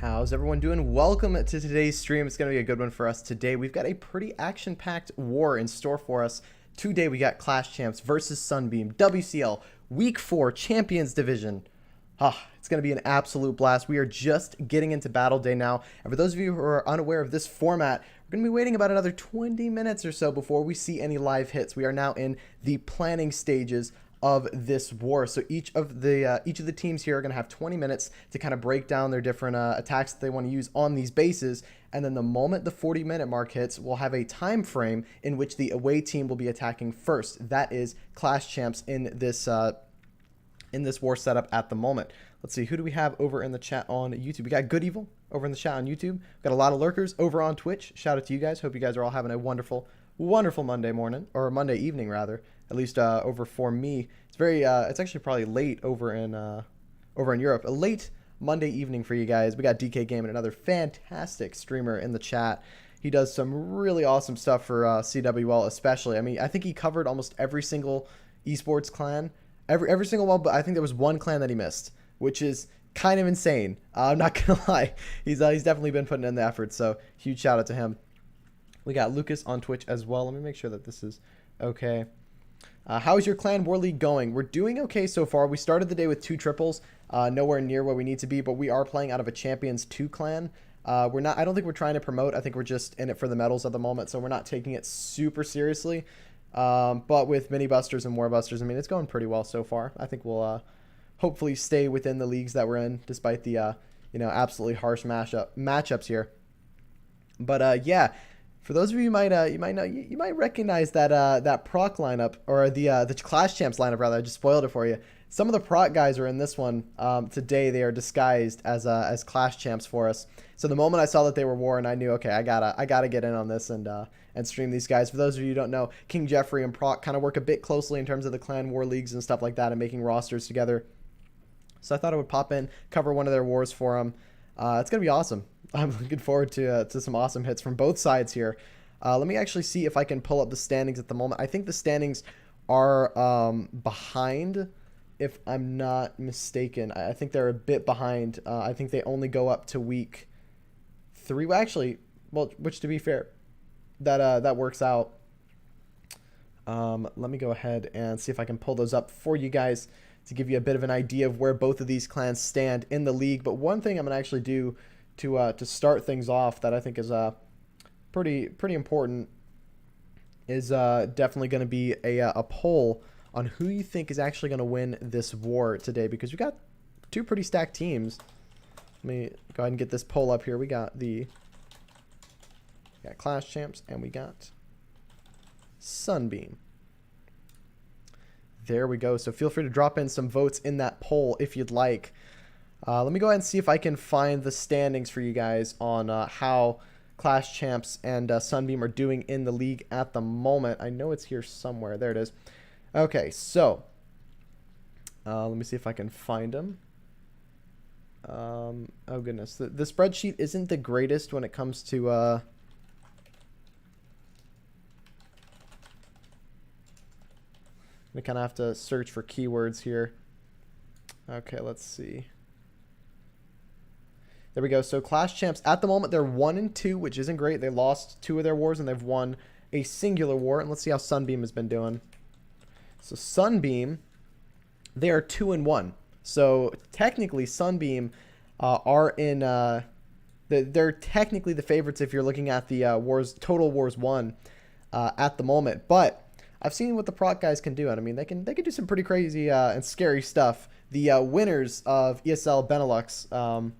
How's everyone doing? Welcome to today's stream. It's going to be a good one for us today. We've got a pretty action-packed war in store for us. Today we got Clash Champs versus Sunbeam, WCL, Week 4 Champions Division. It's going to be an absolute blast. We are just getting into Battle Day now. And for those of you who are unaware of this format, we're going to be waiting about another 20 minutes or so before we see any live hits. We are now in the planning stages of this war. So each of the teams here are going to have 20 minutes to kind of break down their different attacks that they want to use on these bases. And then the moment the 40-minute mark hits, we'll have a time frame in which the away team will be attacking first. That is Clash Champs in this war setup at the moment. Let's see, who do we have over in the chat on YouTube? We got Good Evil over in the chat on YouTube. We've got a lot of lurkers over on Twitch. Shout out to you guys. Hope you guys are all having a wonderful Monday morning, or Monday evening rather. At least over for me. It's it's actually probably late over in Europe. A late Monday evening for you guys. We got DK Game and another fantastic streamer in the chat. He does some really awesome stuff for CWL especially. I mean, I think he covered almost every single esports clan. Every single one, but I think there was one clan that he missed, which is kind of insane. I'm not gonna lie. He's definitely been putting in the effort, so huge shout out to him. We got Lucas on Twitch as well. Let me make sure that this is okay. How is your clan war league going? We're doing okay so far. We started the day with 2 triples, nowhere near where we need to be, but we are playing out of a Champions 2 clan. I don't think we're trying to promote. I think we're just in it for the medals at the moment, so we're not taking it super seriously. But with mini busters and war busters, I mean, it's going pretty well so far. I think we'll hopefully stay within the leagues that we're in, despite the absolutely harsh matchups here. But yeah, for those of you you might recognize that proc lineup, or the Clash Champs lineup rather. I just spoiled it for you. Some of the proc guys are in this one today. They are disguised as Clash Champs for us. So the moment I saw that they were war, and I knew, okay, I gotta get in on this and stream these guys. For those of you who don't know, King Jeffrey and Proc kind of work a bit closely in terms of the clan war leagues and stuff like that, and making rosters together. So I thought I would pop in, cover one of their wars for them. It's gonna be awesome. I'm looking forward to some awesome hits from both sides here. Let me actually see if I can pull up the standings at the moment. I think the standings are behind, if I'm not mistaken. I think they're a bit behind. I think they only go up to week 3. Well, actually, which to be fair, that works out. Let me go ahead and see if I can pull those up for you guys to give you a bit of an idea of where both of these clans stand in the league. But one thing I'm gonna actually do to start things off that I think is pretty important is definitely going to be a poll on who you think is actually going to win this war today, because we got 2 pretty stacked teams. Let me go ahead and get this poll up here. We got Clash Champs and we got Sunbeam. There we go. So feel free to drop in some votes in that poll if you'd like. Let me go ahead and see if I can find the standings for you guys on how Clash Champs and Sunbeam are doing in the league at the moment. I know it's here somewhere. There it is. Okay, so let me see if I can find them. Oh goodness, the spreadsheet isn't the greatest when it comes to we kind of have to search for keywords here. Okay, let's see. There we go. So Clash Champs, at the moment, they're 1-2, which isn't great. They lost 2 of their wars, and they've won a singular war. And let's see how Sunbeam has been doing. So Sunbeam, they are 2-1. So technically, Sunbeam are in... they're technically the favorites if you're looking at the total wars won at the moment. But I've seen what the proc guys can do. And I mean, they can do some pretty crazy and scary stuff. The winners of ESL Benelux...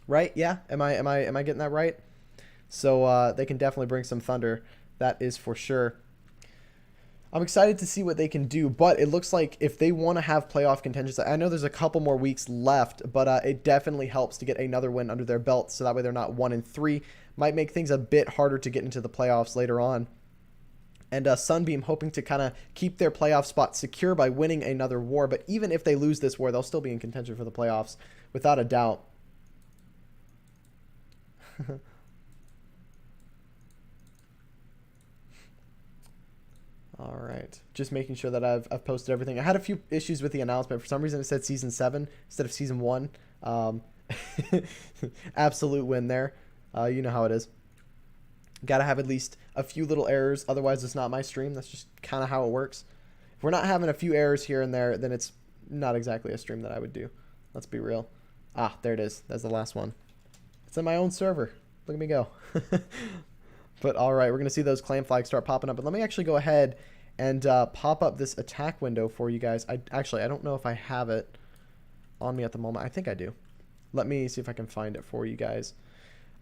right? Yeah. Am I getting that right? So they can definitely bring some thunder. That is for sure. I'm excited to see what they can do, but it looks like if they want to have playoff contention, I know there's a couple more weeks left, but it definitely helps to get another win under their belt, so that way they're not 1-3. Might make things a bit harder to get into the playoffs later on. And Sunbeam hoping to kind of keep their playoff spot secure by winning another war, but even if they lose this war, they'll still be in contention for the playoffs, without a doubt. All right, just making sure that I've posted everything. I had a few issues with the announcement. For some reason, it said season 7 instead of season 1. Absolute win there. You know how it is. Got to have at least a few little errors. Otherwise, it's not my stream. That's just kind of how it works. If we're not having a few errors here and there, then it's not exactly a stream that I would do. Let's be real. Ah, there it is. That's the last one. It's in my own server. Look at me go. But all right, we're going to see those claim flags start popping up. But let me actually go ahead and pop up this attack window for you guys. I don't know if I have it on me at the moment. I think I do. Let me see if I can find it for you guys.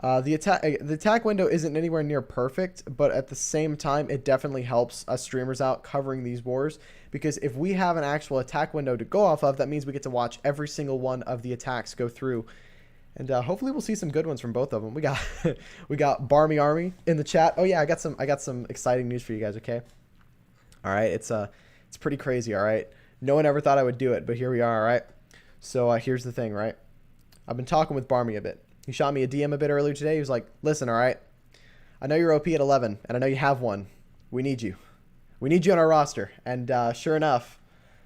The attack window isn't anywhere near perfect, but at the same time, it definitely helps us streamers out covering these wars, because if we have an actual attack window to go off of, that means we get to watch every single one of the attacks go through. And hopefully we'll see some good ones from both of them. We got we got Barmy Army in the chat. Oh yeah, I got some exciting news for you guys, okay? All right, it's pretty crazy, all right? No one ever thought I would do it, but here we are, all right? So here's the thing, right? I've been talking with Barmy a bit. He shot me a DM a bit earlier today. He was like, listen, all right, I know you're OP at 11, and I know you have one. We need you. We need you on our roster. And sure enough,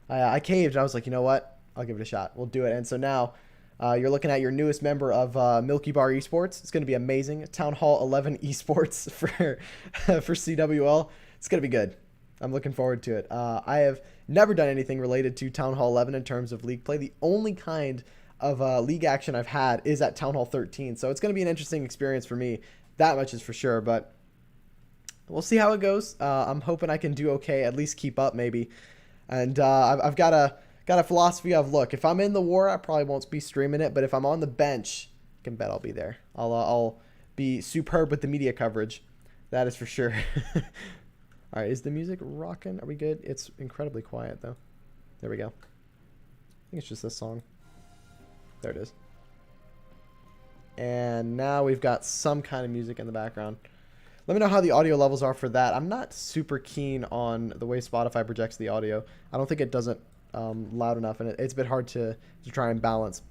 I caved. And I was like, you know what? I'll give it a shot. We'll do it. And so now you're looking at your newest member of Milky Bar Esports. It's going to be amazing. Town Hall 11 Esports for CWL. It's going to be good. I'm looking forward to it. I have never done anything related to Town Hall 11 in terms of league play. The only kind of league action I've had is at Town Hall 13. So it's going to be an interesting experience for me. That much is for sure. But we'll see how it goes. I'm hoping I can do okay, at least keep up maybe. And I've got a philosophy of, look, if I'm in the war, I probably won't be streaming it. But if I'm on the bench, I can bet I'll be there. I'll be superb with the media coverage. That is for sure. All right, is the music rocking? Are we good? It's incredibly quiet, though. There we go. I think it's just this song. There it is. And now we've got some kind of music in the background. Let me know how the audio levels are for that. I'm not super keen on the way Spotify projects the audio. I don't think it does it loud enough, and it's a bit hard to try and balance.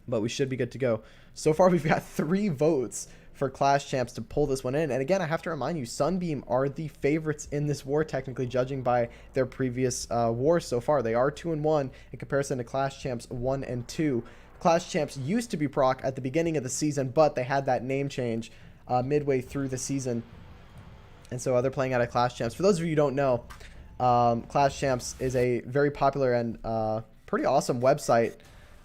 But we should be good to go. So far, we've got 3 votes for Clash Champs to pull this one in. And again, I have to remind you, Sunbeam are the favorites in this war, technically, judging by their previous wars so far. They are 2-1 in comparison to Clash Champs 1-2. Clash Champs used to be proc at the beginning of the season, but they had that name change midway through the season. And so they're playing out of Clash Champs. For those of you who don't know, Clash Champs is a very popular and pretty awesome website.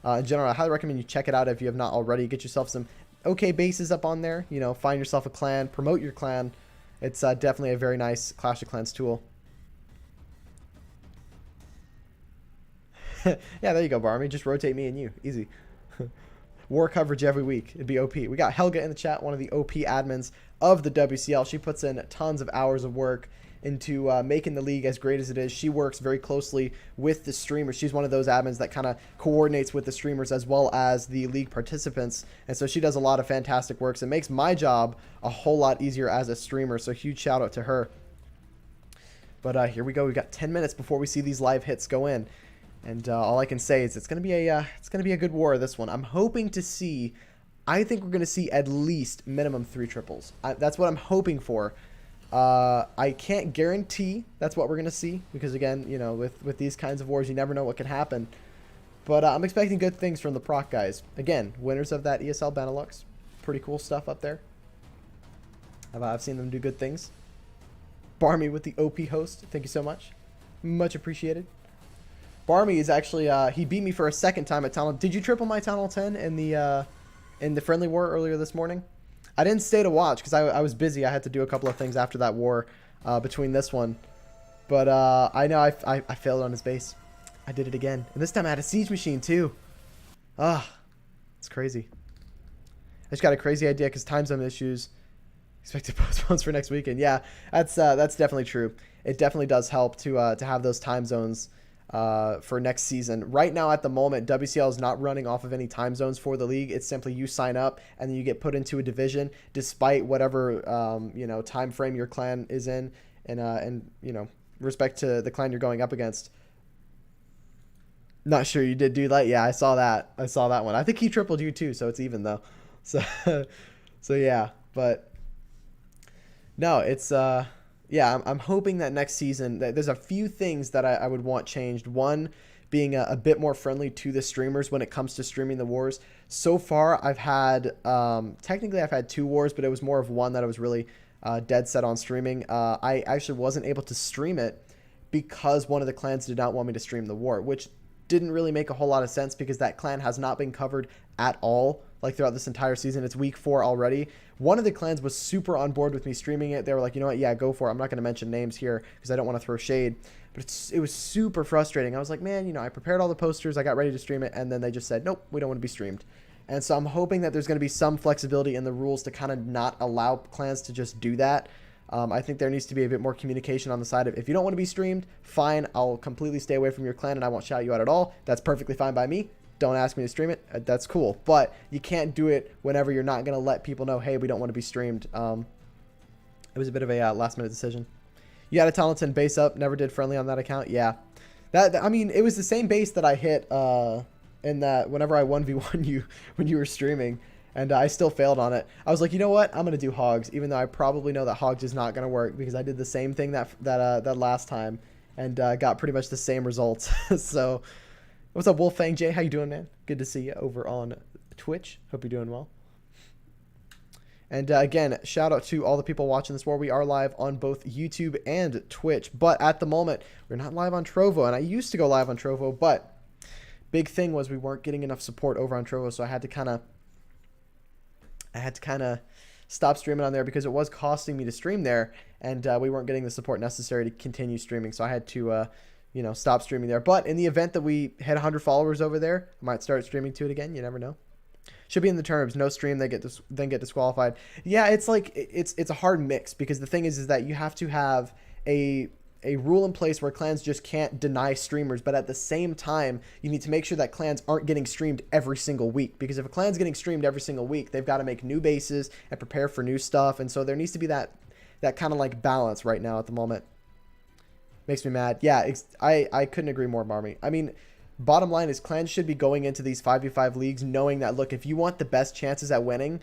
In general, I highly recommend you check it out if you have not already. Get yourself some okay bases up on there. You know, find yourself a clan, promote your clan. It's definitely a very nice Clash of Clans tool. Yeah, there you go, Barmy. Just rotate me and you. Easy. War coverage every week. It'd be OP. We got Helga in the chat, one of the OP admins of the WCL. She puts in tons of hours of work into making the league as great as it is. She works very closely with the streamers. She's one of those admins that kind of coordinates with the streamers as well as the league participants. And so she does a lot of fantastic works. It makes my job a whole lot easier as a streamer. So huge shout out to her. But here we go. We've got 10 minutes before we see these live hits go in. And all I can say is it's gonna be a good war, this one. I'm hoping to see. I think we're gonna see at least minimum 3 triples. That's what I'm hoping for. I can't guarantee that's what we're gonna see because again, you know, with these kinds of wars, you never know what can happen. But I'm expecting good things from the proc guys. Again, winners of that ESL Benelux, pretty cool stuff up there. I've seen them do good things. Barmy with the OP host, thank you so much, much appreciated. Barmy is actually, he beat me for a second time at Town Hall. Did you triple my Town Hall 10 in the friendly war earlier this morning? I didn't stay to watch because I was busy. I had to do a couple of things after that war between this one. But I know I failed on his base. I did it again. And this time I had a siege machine too. It's crazy. I just got a crazy idea because time zone issues. Expected postpones for next weekend. Yeah, that's definitely true. It definitely does help to have those time zones for next season. Right now at the moment, WCL is not running off of any time zones for the league. It's simply you sign up and then you get put into a division despite whatever you know, time frame your clan is in, and you know, respect to the clan you're going up against. Not sure you did do that. Yeah, I saw that one. I think he tripled you too, so it's even though. So so yeah, but no, it's yeah, I'm hoping that next season, that there's a few things that I would want changed. One, being a bit more friendly to the streamers when it comes to streaming the wars. So far, I've had, technically I've had 2 wars, but it was more of one that I was really dead set on streaming. I actually wasn't able to stream it because one of the clans did not want me to stream the war, which didn't really make a whole lot of sense because that clan has not been covered at all like throughout this entire season. It's week 4 already. One of the clans was super on board with me streaming it. They were like, you know what, yeah, go for it. I'm not going to mention names here because I don't want to throw shade, but it was super frustrating. I was like, man, you know, I prepared all the posters, I got ready to stream it, and then they just said, nope, we don't want to be streamed. And so I'm hoping that there's going to be some flexibility in the rules to kind of not allow clans to just do that. I think there needs to be a bit more communication on the side of, if you don't want to be streamed, fine, I'll completely stay away from your clan and I won't shout you out at all. That's perfectly fine by me. Don't ask me to stream it. That's cool. But you can't do it whenever you're not going to let people know, hey, we don't want to be streamed. It was a bit of a last minute decision. You had a Talenton base up, never did friendly on that account. Yeah. I mean, it was the same base that I hit in that whenever I 1v1 you when you were streaming. And I still failed on it. I was like, you know what? I'm going to do hogs, even though I probably know that hogs is not going to work because I did the same thing that last time and got pretty much the same results. So, what's up, Wolfang J? How you doing, man? Good to see you over on Twitch. Hope you're doing well. And again, shout out to all the people watching this war. We are live on both YouTube and Twitch, but at the moment, we're not live on Trovo. And I used to go live on Trovo, but big thing was we weren't getting enough support over on Trovo, so I had to kind of stop streaming on there because it was costing me to stream there, and we weren't getting the support necessary to continue streaming. So I had to, you know, stop streaming there. But in the event that we hit 100 followers over there, I might start streaming to it again. You never know. Should be in the terms. No stream, then get disqualified. Yeah, it's like it's a hard mix because the thing is that you have to have a rule in place where clans just can't deny streamers, but at the same time, you need to make sure that clans aren't getting streamed every single week, because if a clan's getting streamed every single week, they've got to make new bases and prepare for new stuff, and so there needs to be that kind of like balance right now at the moment. Makes me mad. Yeah, I couldn't agree more, Marmy. I mean, bottom line is clans should be going into these 5v5 leagues knowing that, look, if you want the best chances at winning,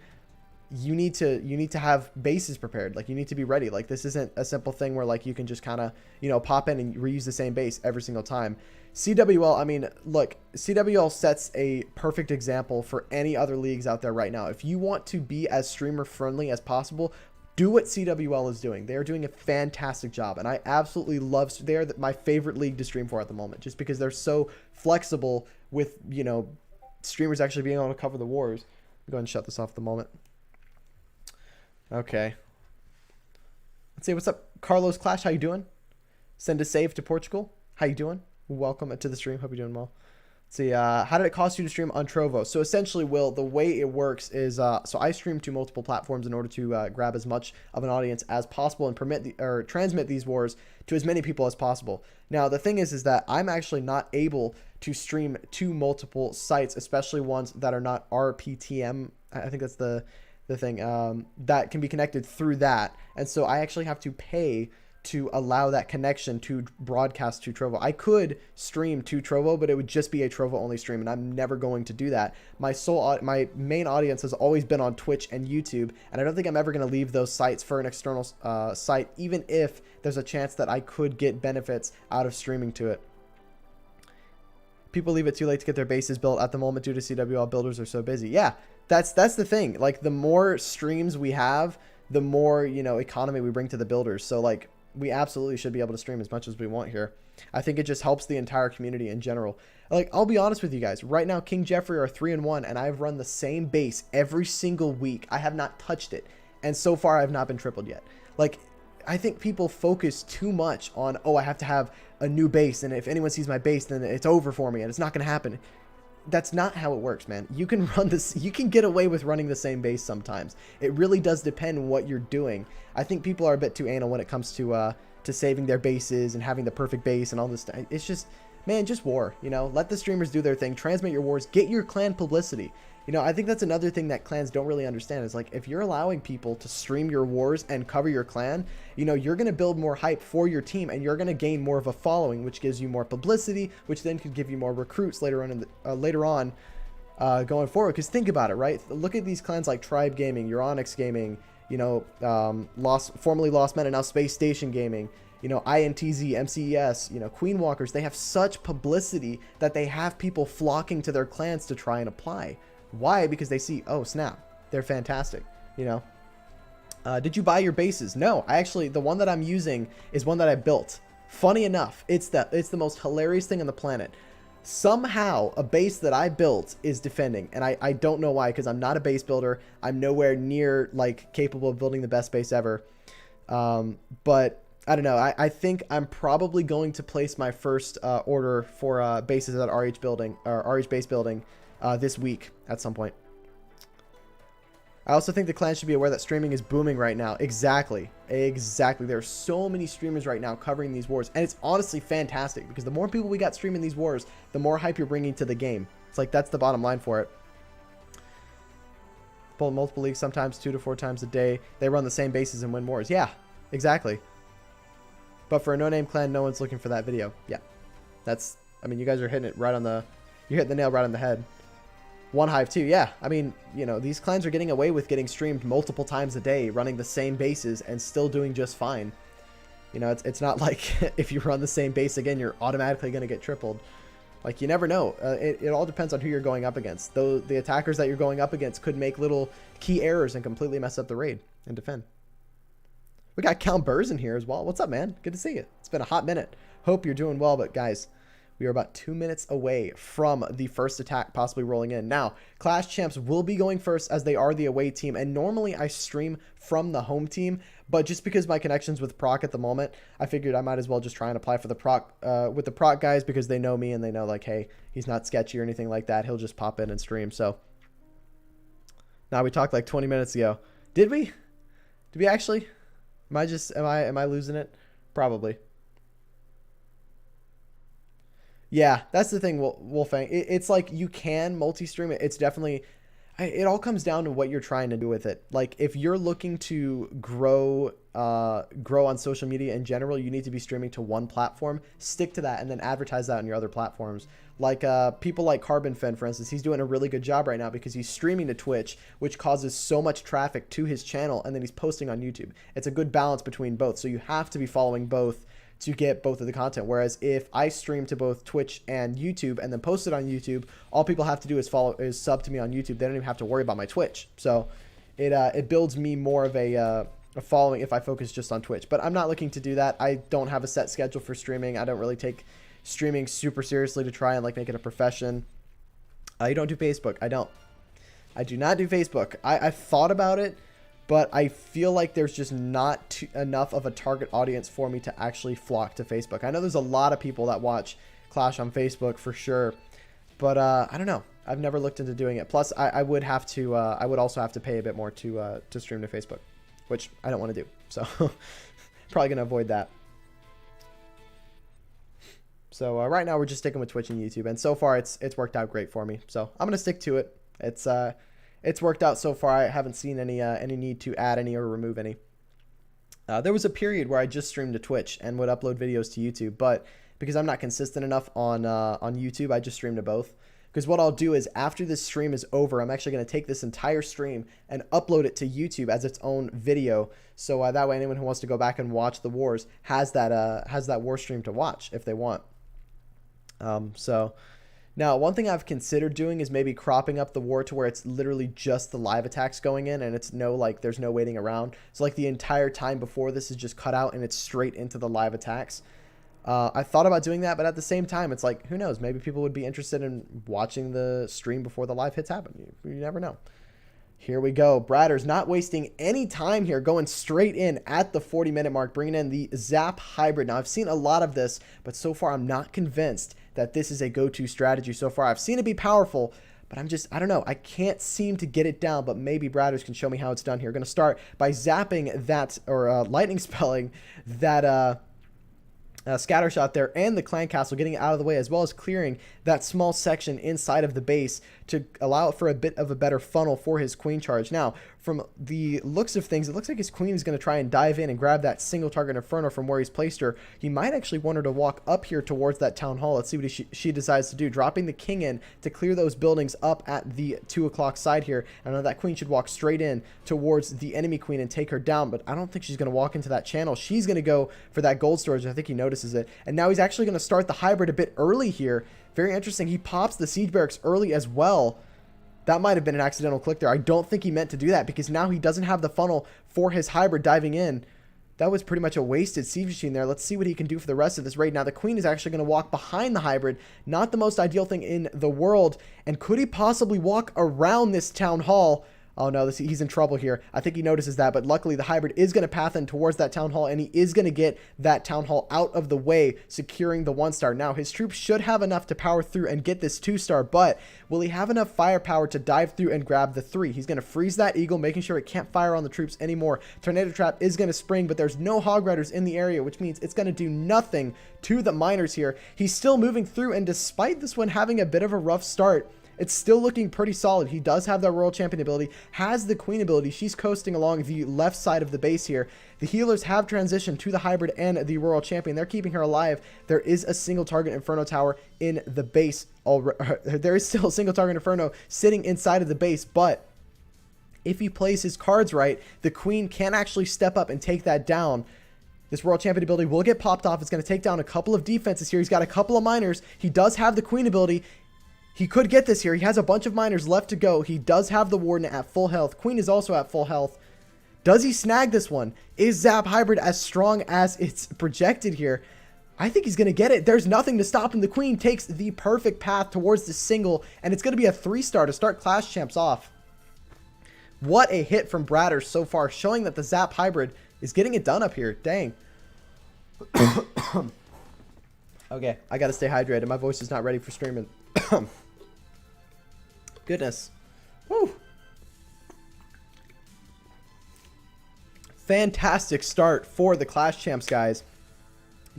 you need to have bases prepared. Like, you need to be ready. Like, this isn't a simple thing where like you can just kind of, you know, pop in and reuse the same base every single time. CWL, I mean, look, CWL sets a perfect example for any other leagues out there right now. If you want to be as streamer friendly as possible, do what CWL is doing. They are doing a fantastic job, and I absolutely love. They're my favorite league to stream for at the moment, just because they're so flexible with, you know, streamers actually being able to cover the wars. Go ahead and shut this off at the moment. Okay. Let's see. What's up, Carlos Clash? How you doing? Send a save to Portugal. How you doing? Welcome to the stream. Hope you're doing well. Let's see. How did it cost you to stream on Trovo? So essentially, Will, the way it works is so I stream to multiple platforms in order to grab as much of an audience as possible and transmit these wars to as many people as possible. Now the thing is that I'm actually not able to stream to multiple sites, especially ones that are not RPTM. I think that's the thing that can be connected through that, and so I actually have to pay to allow that connection to broadcast to Trovo. I could stream to Trovo, but it would just be a Trovo only stream, and I'm never going to do that. My main audience has always been on Twitch and YouTube, and I don't think I'm ever going to leave those sites for an external site, even if there's a chance that I could get benefits out of streaming to it. People leave it too late to get their bases built at the moment due to CWL builders are so busy. Yeah, that's the thing. Like, the more streams we have, the more, you know, economy we bring to the builders. So like, we absolutely should be able to stream as much as we want here. I think it just helps the entire community in general. Like, I'll be honest with you guys. Right now, King Jeffrey are 3-1, and I've run the same base every single week. I have not touched it, and so far I've not been tripled yet. Like, I think people focus too much on, oh, I have to have a new base, and if anyone sees my base, then it's over for me, and it's not going to happen. That's not how it works, man. You can run this, you can get away with running the same base sometimes. It really does depend what you're doing. I think people are a bit too anal when it comes to saving their bases and having the perfect base and all this stuff. It's just, man, just war, you know? Let the streamers do their thing, transmit your wars, get your clan publicity. You know, I think that's another thing that clans don't really understand is, like, if you're allowing people to stream your wars and cover your clan, you know, you're going to build more hype for your team, and you're going to gain more of a following, which gives you more publicity, which then could give you more recruits later on going forward. Because think about it, right? Look at these clans like Tribe Gaming, Euronyx Gaming, you know, formerly Lost Men and now Space Station Gaming, you know, INTZ, MCES, you know, Queen Walkers. They have such publicity that they have people flocking to their clans to try and apply. Why? Because they see, oh snap, they're fantastic, you know. Did you buy your bases? No, I actually, the one that I'm using is one that I built. Funny enough, it's the most hilarious thing on the planet. Somehow, a base that I built is defending, and I don't know why, because I'm not a base builder. I'm nowhere near, like, capable of building the best base ever. But I don't know. I think I'm probably going to place my first order for bases at RH building, or RH base building, this week at some point. I also think the clan should be aware that streaming is booming right now. Exactly. Exactly. There are so many streamers right now covering these wars. And it's honestly fantastic because the more people we got streaming these wars, the more hype you're bringing to the game. It's like, that's the bottom line for it. Pull multiple leagues, sometimes 2 to 4 times a day. They run the same bases and win wars. Yeah, exactly. But for a no-name clan, no one's looking for that video. Yeah. That's, I mean, you guys are hitting it right on the, you're hitting the nail right on the head. One Hive too, yeah. I mean, you know, these clans are getting away with getting streamed multiple times a day, running the same bases and still doing just fine. You know, it's not like if you run the same base again, you're automatically going to get tripled. Like, you never know. It all depends on who you're going up against. Though the attackers that you're going up against could make little key errors and completely mess up the raid and defend. We got Count Burrs in here as well. What's up, man? Good to see you. It's been a hot minute. Hope you're doing well, but guys, we are about 2 minutes away from the first attack possibly rolling in. Now, Clash Champs will be going first as they are the away team. And normally I stream from the home team, but just because my connection's with Proc at the moment, I figured I might as well just try and apply for the Proc, with the Proc guys because they know me and they know like, hey, he's not sketchy or anything like that. He'll just pop in and stream. So now we talked like 20 minutes ago. Did we? Did we actually? Am I losing it? Probably. Yeah, that's the thing, Wolfang. It's like you can multi-stream it. It's definitely, it all comes down to what you're trying to do with it. Like if you're looking to grow on social media in general, you need to be streaming to one platform. Stick to that and then advertise that on your other platforms. Like people like Carbon Fen, for instance, he's doing a really good job right now because he's streaming to Twitch, which causes so much traffic to his channel, and then he's posting on YouTube. It's a good balance between both. So you have to be following both to get both of the content. Whereas if I stream to both Twitch and YouTube and then post it on YouTube, all people have to do is sub to me on YouTube. They don't even have to worry about my Twitch. So it builds me more of a following if I focus just on Twitch. But I'm not looking to do that. I don't have a set schedule for streaming. I don't really take streaming super seriously to try and like make it a profession. You don't do Facebook. I do not do Facebook. I've thought about it, but I feel like there's just not enough of a target audience for me to actually flock to Facebook. I know there's a lot of people that watch Clash on Facebook for sure, but I don't know. I've never looked into doing it. Plus, I would have to. I would also have to pay a bit more to stream to Facebook, which I don't want to do. So probably gonna avoid that. So right now we're just sticking with Twitch and YouTube, and so far it's worked out great for me. So I'm gonna stick to it. It's worked out so far. I haven't seen any need to add any or remove any. There was a period where I just streamed to Twitch and would upload videos to YouTube, but because I'm not consistent enough on YouTube, I just stream to both. Because what I'll do is after this stream is over, I'm actually going to take this entire stream and upload it to YouTube as its own video. So that way anyone who wants to go back and watch the wars has that war stream to watch if they want. So now one thing I've considered doing is maybe cropping up the war to where it's literally just the live attacks going in and it's there's no waiting around. So like the entire time before this is just cut out and it's straight into the live attacks. I thought about doing that, but at the same time, it's like, who knows? Maybe people would be interested in watching the stream before the live hits happen. You never know. Here we go. Bradder's not wasting any time here, going straight in at the 40-minute mark, bringing in the Zap Hybrid. Now, I've seen a lot of this, but so far I'm not convinced that this is a go-to strategy so far. I've seen it be powerful, but I don't know. I can't seem to get it down, but maybe Bradders can show me how it's done here. We're going to start by zapping that, or lightning spelling that scatter shot there and the clan castle, getting it out of the way, as well as clearing that small section inside of the base to allow it for a bit of a better funnel for his queen charge. Now, from the looks of things, it looks like his queen is going to try and dive in and grab that single target inferno from where he's placed her. He might actually want her to walk up here towards that town hall. Let's see what she decides to do, dropping the king in to clear those buildings up at the 2 o'clock side here. I know that queen should walk straight in towards the enemy queen and take her down, but I don't think she's going to walk into that channel. She's going to go for that gold storage. I think he notices it, and now he's actually going to start the hybrid a bit early here. Very interesting. He pops the siege barracks early as well. That might have been an accidental click there. I don't think he meant to do that because now he doesn't have the funnel for his hybrid diving in. That was pretty much a wasted siege machine there. Let's see what he can do for the rest of this raid. Now, the queen is actually going to walk behind the hybrid. Not the most ideal thing in the world. And could he possibly walk around this town hall? Oh, no, he's in trouble here. I think he notices that, but luckily the hybrid is going to path in towards that town hall, and he is going to get that town hall out of the way, securing the 1-star. Now, his troops should have enough to power through and get this 2-star, but will he have enough firepower to dive through and grab the 3? He's going to freeze that eagle, making sure it can't fire on the troops anymore. Tornado Trap is going to spring, but there's no Hog Riders in the area, which means it's going to do nothing to the miners here. He's still moving through, and despite this one having a bit of a rough start, it's still looking pretty solid. He does have that Royal Champion ability, has the Queen ability. She's coasting along the left side of the base here. The healers have transitioned to the hybrid and the Royal Champion. They're keeping her alive. There is a single target Inferno Tower in the base. There is still a single target Inferno sitting inside of the base, but if he plays his cards right, the Queen can actually step up and take that down. This Royal Champion ability will get popped off. It's going to take down a couple of defenses here. He's got a couple of miners. He does have the Queen ability. He could get this here. He has a bunch of miners left to go. He does have the Warden at full health. Queen is also at full health. Does he snag this one? Is Zap Hybrid as strong as it's projected here? I think he's going to get it. There's nothing to stop him. The Queen takes the perfect path towards the single, and it's going to be a 3-star to start Clash Champs off. What a hit from Bratter so far, showing that the Zap Hybrid is getting it done up here. Dang. Okay, I got to stay hydrated. My voice is not ready for streaming. Goodness. Woo. Fantastic start for the Clash Champs, guys.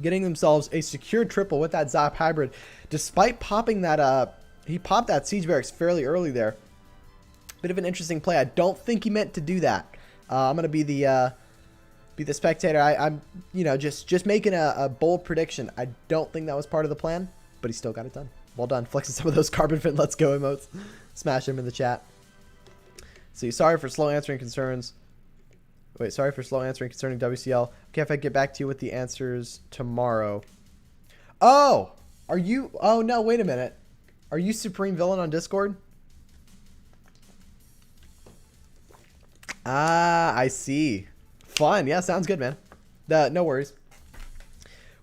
Getting themselves a secured triple with that Zap Hybrid. Despite popping that, he popped that Siege Barracks fairly early there. Bit of an interesting play. I don't think he meant to do that. I'm going to be the spectator. I'm, you know, just making a bold prediction. I don't think that was part of the plan, but he still got it done. Well done. Flexing some of those Carbon Fin Let's Go emotes. Smash him in the chat. See, sorry for slow answering concerns. Wait, sorry for slow answering concerning WCL. Okay, if I get back to you with the answers tomorrow. Oh! Are you... Oh, no, wait a minute. Are you Supreme Villain on Discord? Ah, I see. Fun. Yeah, sounds good, man. No worries.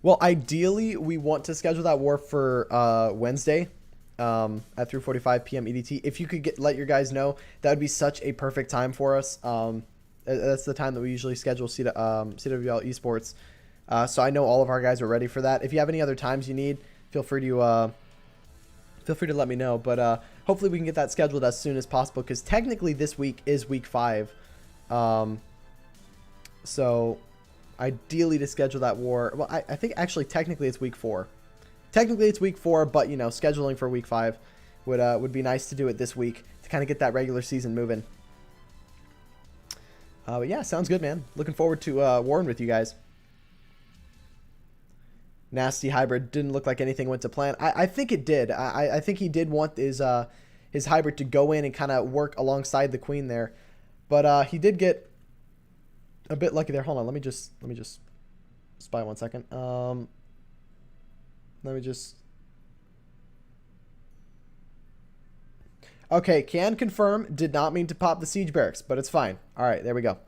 Well, ideally, we want to schedule that war for Wednesday at 3:45 p.m. EDT. If you could let your guys know, that would be such a perfect time for us. That's the time that we usually schedule CWL Esports. So I know all of our guys are ready for that. If you have any other times you need, feel free to let me know. But hopefully we can get that scheduled as soon as possible, because technically this week is week 5. So ideally to schedule that war. Well, I think actually technically it's week 4. Technically it's week 4, but you know, scheduling for week 5 would be nice to do it this week to kind of get that regular season moving. But yeah, sounds good, man. Looking forward to warring with you guys. Nasty Hybrid didn't look like anything went to plan. I think it did. I think he did want his hybrid to go in and kind of work alongside the Queen there, but he did get a bit lucky there. Hold on, let me just spy 1 second. Let me just. Okay, can confirm. Did not mean to pop the Siege Barracks, but it's fine. All right, there we go.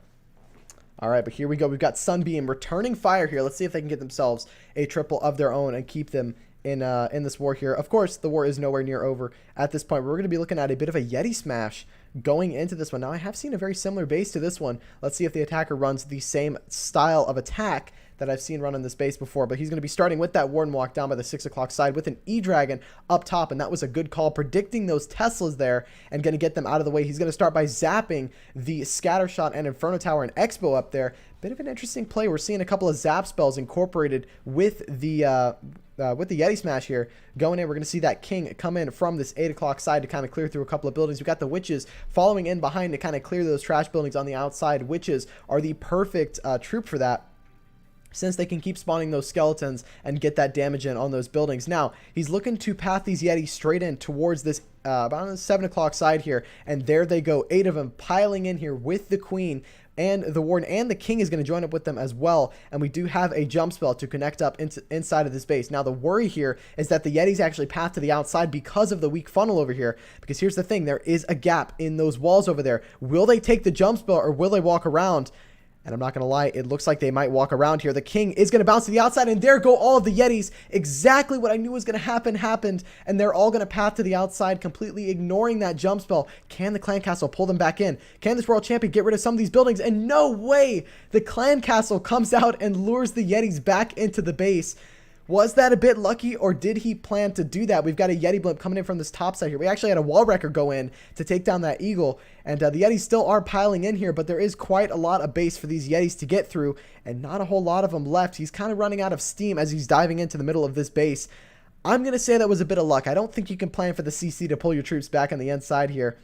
All right, but here we go. We've got Sunbeam returning fire here. Let's see if they can get themselves a triple of their own and keep them in this war here. Of course, the war is nowhere near over at this point. We're going to be looking at a bit of a Yeti smash going into this one. Now, I have seen a very similar base to this one. Let's see if the attacker runs the same style of attack that I've seen run on this base before, but he's going to be starting with that Warden Walk down by the 6 o'clock side with an E-Dragon up top, and that was a good call, predicting those Teslas there and going to get them out of the way. He's going to start by zapping the Scatter Shot and Inferno Tower and Expo up there. Bit of an interesting play. We're seeing a couple of zap spells incorporated with the Yeti Smash here going in. We're going to see that King come in from this 8 o'clock side to kind of clear through a couple of buildings. We've got the Witches following in behind to kind of clear those trash buildings on the outside. Witches are the perfect troop for that, since they can keep spawning those skeletons and get that damage in on those buildings. Now, he's looking to path these Yetis straight in towards this about on the 7 o'clock side here, and there they go. 8 of them piling in here with the Queen and the Warden, and the King is going to join up with them as well, and we do have a jump spell to connect up inside of this base. Now, the worry here is that the Yetis actually path to the outside because of the weak funnel over here, because here's the thing, there is a gap in those walls over there. Will they take the jump spell, or will they walk around? And I'm not going to lie, it looks like they might walk around here. The king is going to bounce to the outside, and there go all of the Yetis. Exactly what I knew was going to happen happened, and they're all going to path to the outside, completely ignoring that jump spell. Can the clan castle pull them back in? Can this world champion get rid of some of these buildings? And no way! The clan castle comes out and lures the Yetis back into the base. Was that a bit lucky, or did he plan to do that? We've got a Yeti blimp coming in from this top side here. We actually had a wall wrecker go in to take down that eagle, and the Yetis still are piling in here, but there is quite a lot of base for these Yetis to get through, and not a whole lot of them left. He's kind of running out of steam as he's diving into the middle of this base. I'm going to say that was a bit of luck. I don't think you can plan for the CC to pull your troops back on the inside here.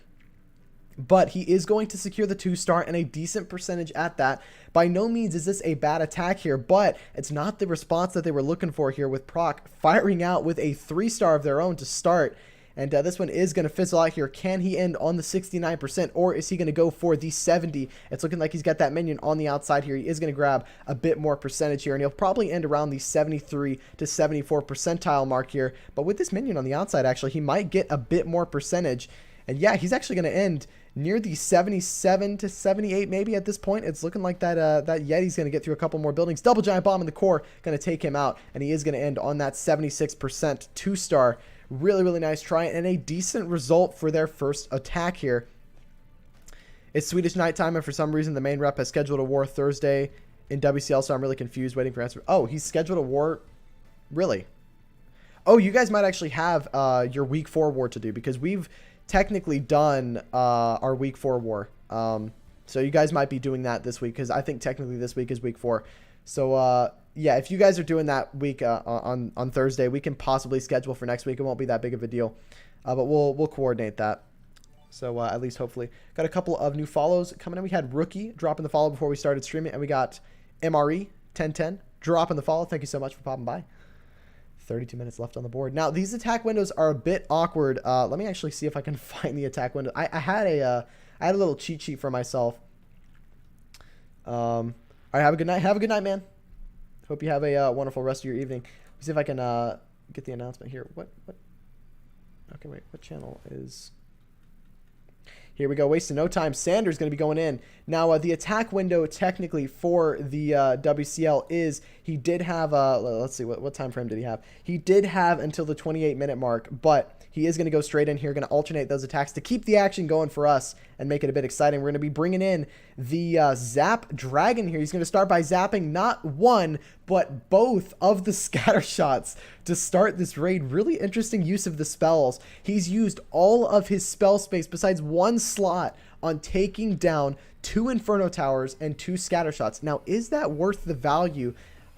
But he is going to secure the 2-star and a decent percentage at that. By no means is this a bad attack here, but it's not the response that they were looking for here with Proc firing out with a 3-star of their own to start. And this one is going to fizzle out here. Can he end on the 69%, or is he going to go for the 70? It's looking like he's got that minion on the outside here. He is going to grab a bit more percentage here, and he'll probably end around the 73 to 74 percentile mark here. But with this minion on the outside, actually, he might get a bit more percentage. And yeah, he's actually going to end near the 77 to 78 maybe at this point. It's looking like that Yeti's going to get through a couple more buildings. Double giant bomb in the core going to take him out, and he is going to end on that 76% 2-star. Really, really nice try and a decent result for their first attack here. It's Swedish nighttime, and for some reason the main rep has scheduled a war Thursday in WCL, so I'm really confused waiting for answer. Oh, he's scheduled a war? Really? Oh, you guys might actually have your week 4 war to do, because we've technically done our week 4 war. So you guys might be doing that this week, because I think technically this week is week 4. So yeah, if you guys are doing that week on Thursday, we can possibly schedule for next week. It won't be that big of a deal, but we'll coordinate that. So at least hopefully. Got a couple of new follows coming in. We had Rookie dropping the follow before we started streaming, and we got MRE 1010 dropping the follow. Thank you so much for popping by. 32 minutes left on the board. Now, these attack windows are a bit awkward. Let me actually see if I can find the attack window. I had a little cheat sheet for myself. All right, have a good night. Have a good night, man. Hope you have a wonderful rest of your evening. Let me see if I can get the announcement here. What? Okay, wait. What channel is... Here we go. Wasting no time. Sanders going to be going in. Now, the attack window technically for the WCL is he did have, let's see, what time frame did he have? He did have until the 28-minute mark, but he is going to go straight in here, going to alternate those attacks to keep the action going for us and make it a bit exciting. We're going to be bringing in the Zap Dragon here. He's going to start by zapping not one, but both of the scatter shots to start this raid. Really interesting use of the spells. He's used all of his spell space besides one slot on taking down 2 Inferno Towers and 2 scatter shots. Now, is that worth the value?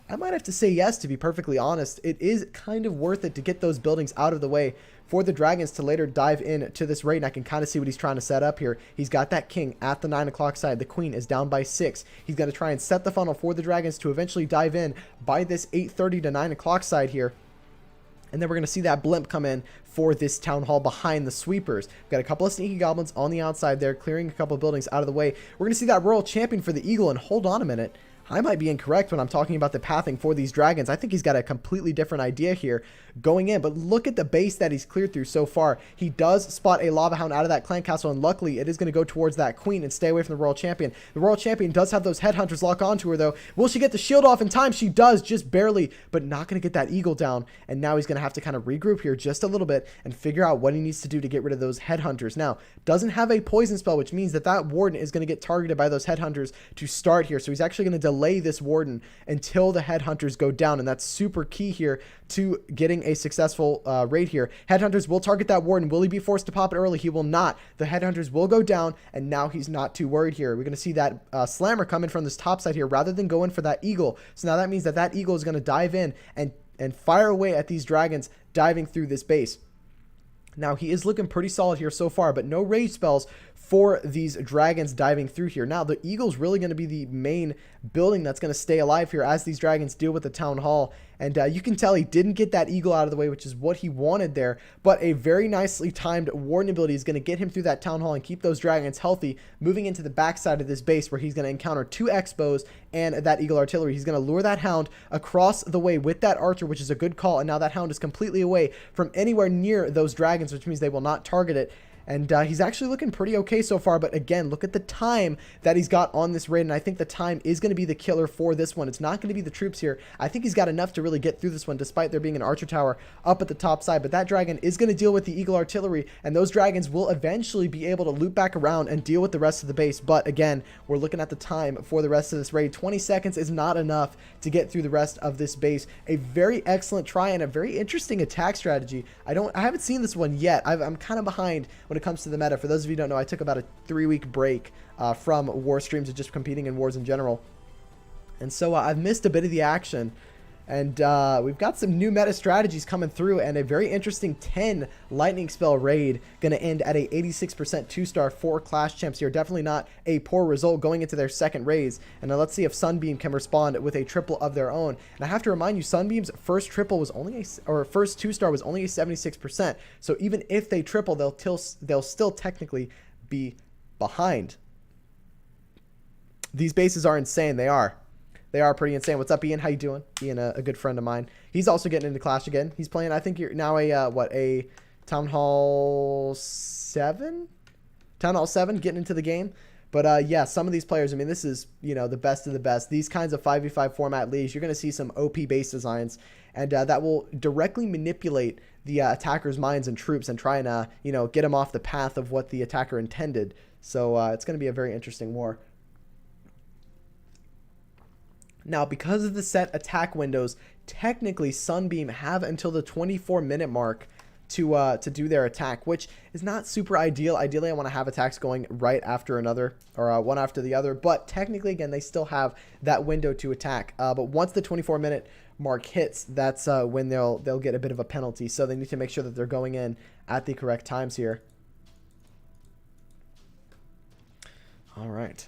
I might have to say yes, to be perfectly honest. It is kind of worth it to get those buildings out of the way for the Dragons to later dive in to this raid, and I can kind of see what he's trying to set up here. He's got that king at the 9 o'clock side. The queen is down by 6. He's going to try and set the funnel for the Dragons to eventually dive in by this 8:30 to 9 o'clock side here. And then we're going to see that blimp come in for this town hall behind the sweepers. We've got a couple of sneaky goblins on the outside there, clearing a couple of buildings out of the way. We're going to see that royal champion for the eagle, and hold on a minute. I might be incorrect when I'm talking about the pathing for these dragons. I think he's got a completely different idea here going in, but look at the base that he's cleared through so far. He does spot a lava hound out of that clan castle, and luckily it is going to go towards that queen and stay away from the royal champion. The royal champion does have those headhunters lock onto her though. Will she get the shield off in time? She does, just barely, but not going to get that eagle down. And now he's going to have to kind of regroup here just a little bit and figure out what he needs to do to get rid of those headhunters. Now, doesn't have a poison spell, which means that that warden is going to get targeted by those headhunters to start here. So he's actually going to delay this warden until the headhunters go down, and that's super key here to getting a successful raid here. Headhunters will target that warden. Will he be forced to pop it early? He will not. The headhunters will go down, and now he's not too worried here. We're going to see that slammer come in from this top side here rather than go in for that eagle. So now that means that that eagle is going to dive in and fire away at these dragons diving through this base. Now, he is looking pretty solid here so far, but no rage spells for these dragons diving through here. Now, the eagle's really going to be the main building that's going to stay alive here as these dragons deal with the town hall. And you can tell he didn't get that eagle out of the way, which is what he wanted there. But a very nicely timed warden ability is going to get him through that town hall and keep those dragons healthy, moving into the backside of this base where he's going to encounter 2 Expos and that eagle artillery. He's going to lure that hound across the way with that archer, which is a good call. And now that hound is completely away from anywhere near those dragons, which means they will not target it. And he's actually looking pretty okay so far. But again, look at the time that he's got on this raid. And I think the time is going to be the killer for this one. It's not going to be the troops here. I think he's got enough to really get through this one, despite there being an archer tower up at the top side. But that dragon is going to deal with the eagle artillery. And those dragons will eventually be able to loop back around and deal with the rest of the base. But again, we're looking at the time for the rest of this raid. 20 seconds is not enough to get through the rest of this base. A very excellent try and a very interesting attack strategy. I haven't seen this one yet. I'm kind of behind when it comes to the meta. For those of you who don't know, I took about a 3-week break from war streams and just competing in wars in general. And so I've missed a bit of the action. And we've got some new meta strategies coming through, and a very interesting 10 lightning spell raid going to end at a 86% 2-star for Clash Champs here. Definitely not a poor result going into their second raise. And now let's see if Sunbeam can respond with a triple of their own. And I have to remind you, Sunbeam's first triple was only first 2-star was only a 76%. So even if they triple, they'll still technically be behind. These bases are insane. They are. They are pretty insane. What's up, Ian? How you doing? Ian, a good friend of mine. He's also getting into Clash again. He's playing, I think you're now a Town Hall 7? Town Hall 7, getting into the game. But yeah, some of these players, I mean, this is, the best of the best. These kinds of 5v5 format leagues, you're going to see some OP base designs. And that will directly manipulate the attacker's minds and troops and try and, get them off the path of what the attacker intended. So it's going to be a very interesting war. Now, because of the set attack windows, technically Sunbeam have until the 24-minute mark to do their attack, which is not super ideal. Ideally, I want to have attacks going right after another, or one after the other. But technically, again, they still have that window to attack. But once the 24-minute mark hits, that's when they'll get a bit of a penalty. So they need to make sure that they're going in at the correct times here. All right.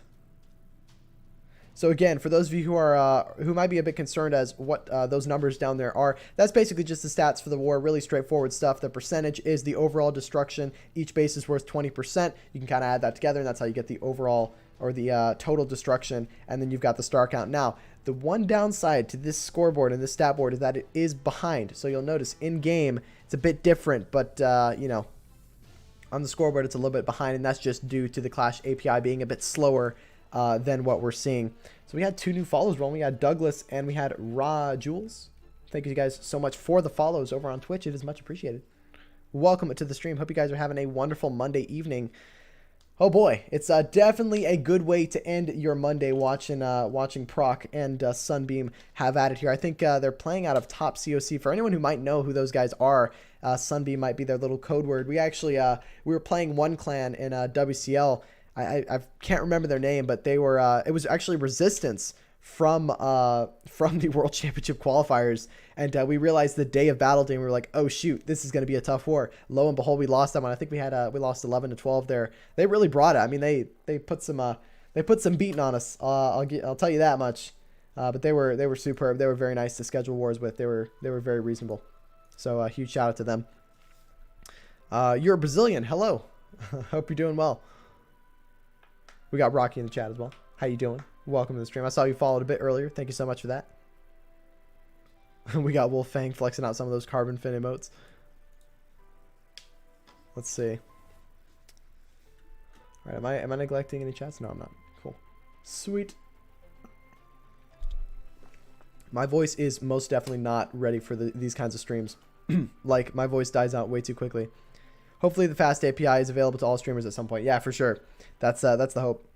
So again, for those of you who might be a bit concerned as what those numbers down there are, that's basically just the stats for the war. Really straightforward stuff. The percentage is the overall destruction. Each base is worth 20%. You can kind of add that together, and that's how you get the overall or the total destruction. And then you've got the star count. Now, the one downside to this scoreboard and this stat board is that it is behind. So you'll notice in game it's a bit different, but on the scoreboard it's a little bit behind, and that's just due to the Clash API being a bit slower than what we're seeing. So we had 2 new follows rolling. We had Douglas and we had Raw Jules. Thank you guys so much for the follows over on Twitch. It is much appreciated. Welcome to the stream. Hope you guys are having a wonderful Monday evening. Oh boy, it's definitely a good way to end your Monday watching Proc and Sunbeam have at it here. I think they're playing out of top COC. For anyone who might know who those guys are, Sunbeam might be their little code word. We actually we were playing one clan in WCL. I can't remember their name, but they were it was actually Resistance from the World Championship qualifiers, and we realized the day of battle day, and we were like, oh shoot, this is going to be a tough war. Lo and behold, we lost that one. I think we lost 11-12 there. They really brought it. I mean, they put some beating on us. I'll tell you that much. But they were superb. They were very nice to schedule wars with. They were very reasonable. So a huge shout out to them. You're a Brazilian. Hello. Hope you're doing well. We got Rocky in the chat as well. How you doing? Welcome to the stream. I saw you followed a bit earlier. Thank you so much for that. We got Wolf Fang flexing out some of those carbon fin emotes. Let's see. All right, am I neglecting any chats? No, I'm not. Cool. Sweet. My voice is most definitely not ready for these kinds of streams. Like, my voice dies out way too quickly. Hopefully the fast API is available to all streamers at some point. Yeah, for sure. That's the hope.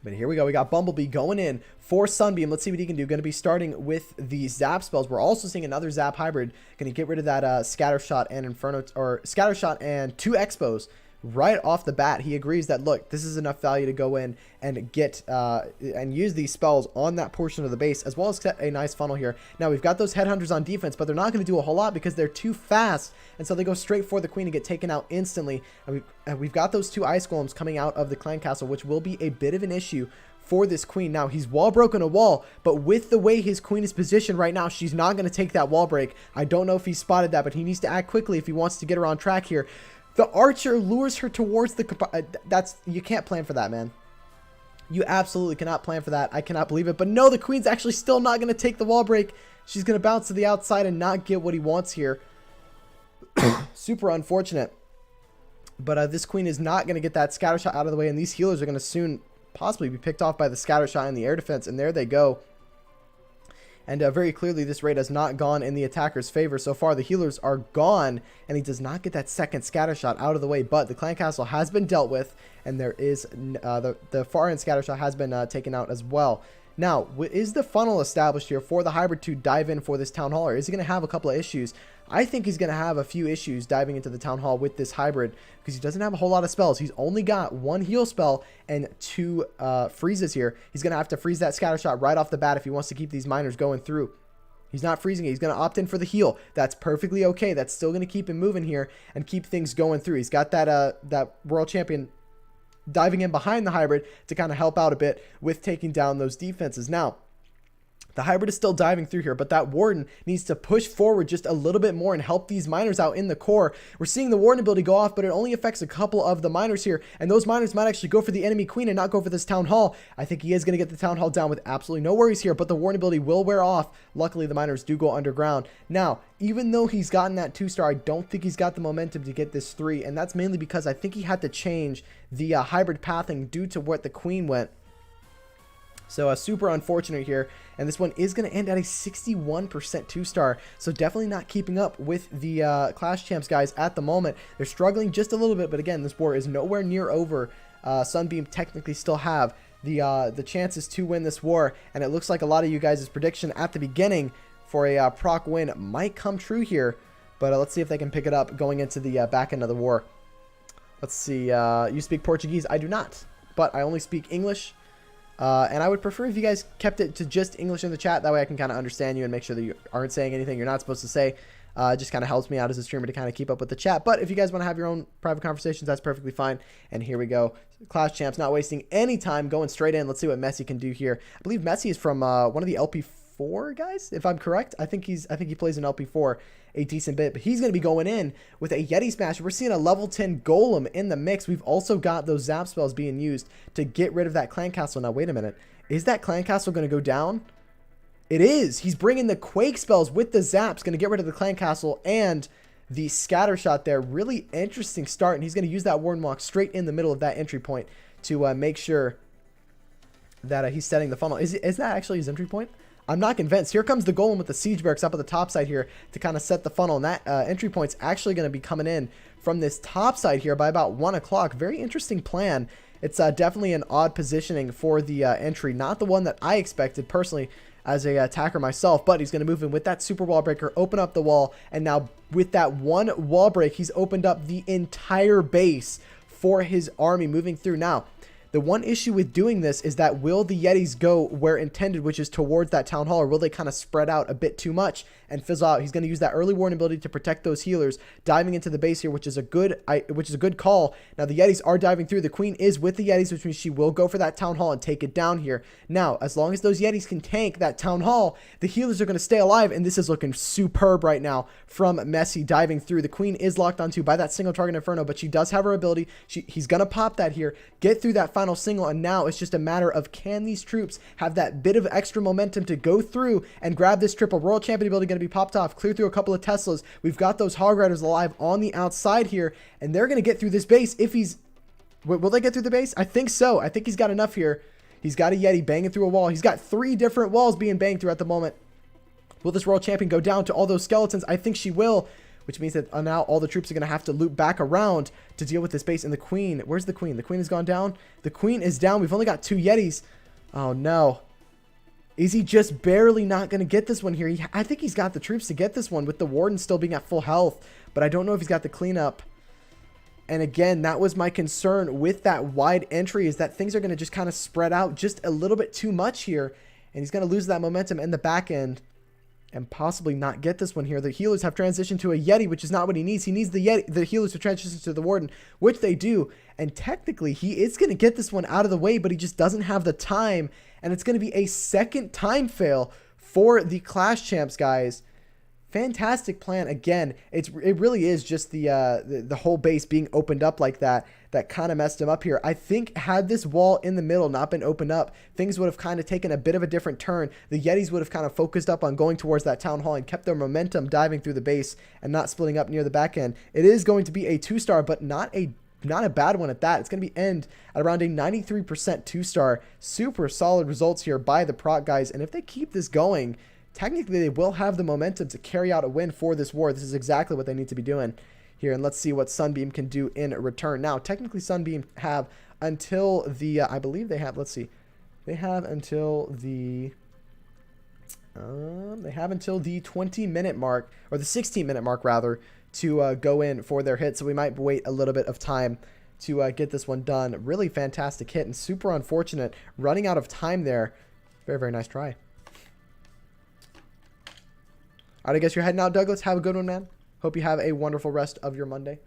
But here we go. We got Bumblebee going in for Sunbeam. Let's see what he can do. Going to be starting with the Zap spells. We're also seeing another Zap hybrid. Going to get rid of that Scatter Shot and Inferno, or Scatter Shot and 2 Expos. Right off the bat, he agrees that, look, this is enough value to go in and get and use these spells on that portion of the base, as well as set a nice funnel here. Now, we've got those Headhunters on defense, but they're not going to do a whole lot because they're too fast, and so they go straight for the Queen and get taken out instantly. And we've got those 2 Ice Golems coming out of the Clan Castle, which will be a bit of an issue for this Queen. Now, he's wall broken a wall, but with the way his Queen is positioned right now, she's not going to take that wall break. I don't know if he spotted that, but he needs to act quickly if he wants to get her on track here. The archer lures her towards the... you can't plan for that, man. You absolutely cannot plan for that. I cannot believe it. But no, the Queen's actually still not going to take the wall break. She's going to bounce to the outside and not get what he wants here. Super unfortunate. But this queen is not going to get that scatter shot out of the way, and these healers are going to soon possibly be picked off by the scatter shot in the air defense, and there they go. And very clearly, this raid has not gone in the attacker's favor. So far, the healers are gone, and he does not get that second scatter shot out of the way. But the clan castle has been dealt with, and there is the far end scatter shot has been taken out as well. Now, is the funnel established here for the hybrid to dive in for this town hall, or is he going to have a couple of issues? I think he's going to have a few issues diving into the town hall with this hybrid because he doesn't have a whole lot of spells. He's only got one heal spell and two freezes here. He's going to have to freeze that scatter shot right off the bat if he wants to keep these miners going through. He's not freezing it. He's going to opt in for the heal. That's perfectly okay. That's still going to keep him moving here and keep things going through. He's got that world champion diving in behind the hybrid to kind of help out a bit with taking down those defenses. Now, the hybrid is still diving through here, but that warden needs to push forward just a little bit more and help these miners out in the core. We're seeing the warden ability go off, but it only affects a couple of the miners here, and those miners might actually go for the enemy queen and not go for this town hall. I think he is going to get the town hall down with absolutely no worries here, but the warden ability will wear off. Luckily, the miners do go underground. Now, even though he's gotten that 2-star, I don't think he's got the momentum to get this 3, and that's mainly because I think he had to change the hybrid pathing due to what the queen went. So super unfortunate here, and this one is going to end at a 61% 2-star, so definitely not keeping up with the Clash Champs guys at the moment. They're struggling just a little bit, but again, this war is nowhere near over. Sunbeam technically still have the chances to win this war, and it looks like a lot of you guys' prediction at the beginning for a proc win might come true here, but let's see if they can pick it up going into the back end of the war. Let's see, you speak Portuguese? I do not, but I only speak English. And I would prefer if you guys kept it to just English in the chat. That way I can kind of understand you and make sure that you aren't saying anything you're not supposed to say. It just kind of helps me out as a streamer to kind of keep up with the chat. But if you guys want to have your own private conversations, that's perfectly fine. And here we go. Clash Champs not wasting any time, going straight in. Let's see what Messi can do here. I believe Messi is from one of the LP4 guys, if I'm correct. I think he plays in LP4 a decent bit, but he's going to be going in with a Yeti Smash. We're seeing a level 10 Golem in the mix. We've also got those zap spells being used to get rid of that clan castle. Now, wait a minute. Is that clan castle going to go down? It is. He's bringing the Quake spells with the zaps, going to get rid of the clan castle and the scatter shot there. Really interesting start, and he's going to use that Warden Walk straight in the middle of that entry point to make sure that he's setting the funnel. Is that actually his entry point? I'm not convinced. Here comes the Golem with the Siege Barracks up at the top side here to kind of set the funnel. And that entry point's actually going to be coming in from this top side here by about 1 o'clock. Very interesting plan. It's definitely an odd positioning for the entry. Not the one that I expected personally as a attacker myself. But he's going to move in with that super wall breaker, open up the wall. And now with that one wall break, he's opened up the entire base for his army moving through. Now, the one issue with doing this is that will the Yetis go where intended, which is towards that town hall, or will they kind of spread out a bit too much and fizzle out? He's going to use that early warning ability to protect those healers, diving into the base here, which is a good call. Now the Yetis are diving through. The queen is with the Yetis, which means she will go for that town hall and take it down here. Now, as long as those Yetis can tank that town hall, the healers are going to stay alive, and this is looking superb right now from Messi diving through. The queen is locked onto by that single target Inferno, but she does have her ability. He's going to pop that here, get through that final single, and now it's just a matter of can these troops have that bit of extra momentum to go through and grab this triple. World Champion ability going to be popped off, clear through a couple of Teslas. We've got those Hog Riders alive on the outside here, and they're going to get through this base. If he's, will they get through the base? I think so. I think he's got enough here. He's got a Yeti banging through a wall. He's got 3 different walls being banged through at the moment. Will this World Champion go down to all those skeletons? I think she will, which means that now all the troops are going to have to loop back around to deal with this base. And the queen, where's the queen? The queen has gone down. The queen is down. We've only got 2 Yetis. Oh, no. Is he just barely not going to get this one here? I think he's got the troops to get this one with the Warden still being at full health. But I don't know if he's got the cleanup. And again, that was my concern with that wide entry, is that things are going to just kind of spread out just a little bit too much here. And he's going to lose that momentum in the back end and possibly not get this one here. The healers have transitioned to a Yeti, which is not what he needs. He needs the healers to transition to the Warden, which they do. And technically, he is going to get this one out of the way, but he just doesn't have the time. And it's going to be a second time fail for the Clash Champs, guys. Fantastic plan. Again, it really is just the whole base being opened up like that kind of messed him up here. I think had this wall in the middle not been opened up, things would have kind of taken a bit of a different turn. The Yetis would have kind of focused up on going towards that town hall and kept their momentum diving through the base and not splitting up near the back end. It is going to be a 2-star, but not a not a bad one at that. It's going to be end at around a 93% 2-star. Super solid results here by the proc guys. And if they keep this going, technically they will have the momentum to carry out a win for this war. This is exactly what they need to be doing here. And let's see what Sunbeam can do in return. Now, technically Sunbeam have until the, I believe they have, let's see. They have until the 20-minute mark, or the 16-minute mark rather, to go in for their hit. So we might wait a little bit of time to get this one done. Really fantastic hit and super unfortunate running out of time there. Very, very nice try. All right, I guess you're heading out, Douglas. Have a good one, man. Hope you have a wonderful rest of your Monday.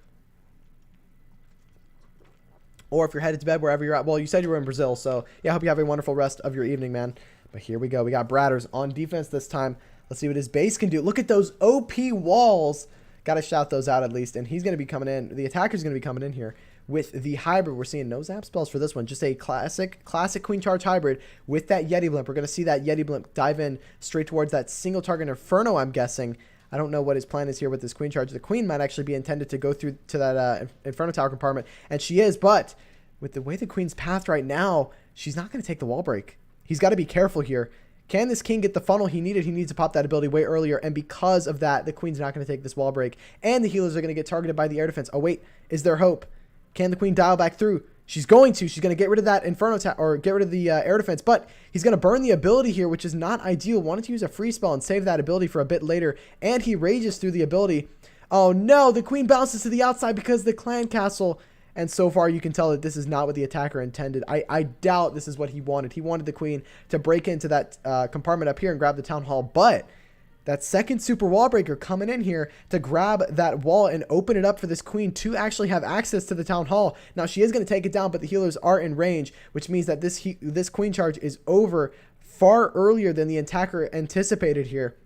Or if you're headed to bed, wherever you're at. Well, you said you were in Brazil, so yeah, I hope you have a wonderful rest of your evening, man. But here we go. We got Bradders on defense this time. Let's see what his base can do. Look at those OP walls. Got to shout those out at least. And he's going to be coming in. The attacker's going to be coming in here with the hybrid. We're seeing no zap spells for this one. Just a classic Queen Charge hybrid with that Yeti Blimp. We're going to see that Yeti Blimp dive in straight towards that single target Inferno, I'm guessing. I don't know what his plan is here with this Queen Charge. The Queen might actually be intended to go through to that Inferno Tower compartment. And she is, but with the way the Queen's pathed right now, she's not going to take the wall break. He's got to be careful here. Can this King get the funnel he needed? He needs to pop that ability way earlier, and because of that, the Queen's not going to take this wall break, and the healers are going to get targeted by the air defense. Oh, wait. Is there hope? Can the Queen dial back through? She's going to. She's going to get rid of that Inferno or get rid of the air defense, but he's going to burn the ability here, which is not ideal. Wanted to use a free spell and save that ability for a bit later, and he rages through the ability. Oh, no. The Queen bounces to the outside because the clan castle. And so far, you can tell that this is not what the attacker intended. I doubt this is what he wanted. He wanted the Queen to break into that compartment up here and grab the Town Hall. But that second super wall breaker coming in here to grab that wall and open it up for this Queen to actually have access to the Town Hall. Now, she is going to take it down, but the healers are in range, which means that this Queen charge is over far earlier than the attacker anticipated here.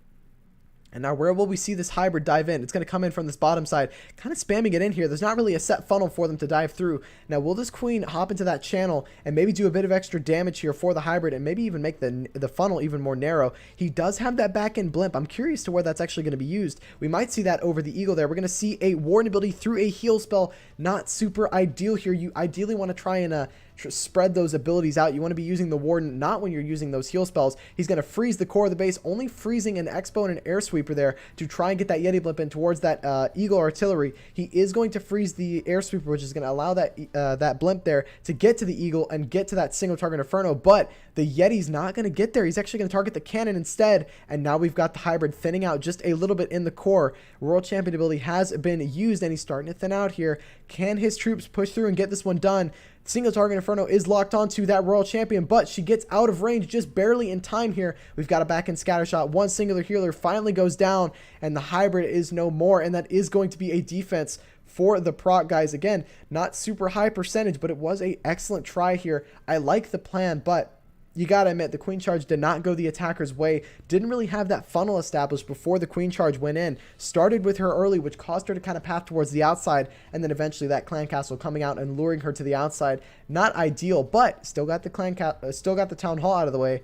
And now where will we see this hybrid dive in? It's going to come in from this bottom side, kind of spamming it in here. There's not really a set funnel for them to dive through. Now, will this Queen hop into that channel and maybe do a bit of extra damage here for the hybrid and maybe even make the funnel even more narrow? He does have that back end blimp. I'm curious to where that's actually going to be used. We might see that over the Eagle there. We're going to see a Warden ability through a heal spell. Not super ideal here. You ideally want to try and spread those abilities out. You want to be using the Warden, not when you're using those heal spells. He's going to freeze the core of the base, only freezing an Expo and an Air Sweeper there to try and get that Yeti Blimp in towards that Eagle Artillery. He is going to freeze the Air Sweeper, which is going to allow that Blimp there to get to the Eagle and get to that single target Inferno, but the Yeti's not going to get there. He's actually going to target the cannon instead, and now we've got the hybrid thinning out just a little bit in the core. World Champion ability has been used, and he's starting to thin out here. Can his troops push through and get this one done? Single target Inferno is locked onto that Royal Champion, but she gets out of range just barely in time here. We've got a back end scatter shot. One singular healer finally goes down, and the hybrid is no more, and that is going to be a defense for the proc guys. Again, not super high percentage, but it was an excellent try here. I like the plan, but you got to admit, the Queen Charge did not go the attacker's way. Didn't really have that funnel established before the Queen Charge went in. Started with her early, which caused her to kind of path towards the outside, and then eventually that Clan Castle coming out and luring her to the outside. Not ideal, but still got the Town Hall out of the way.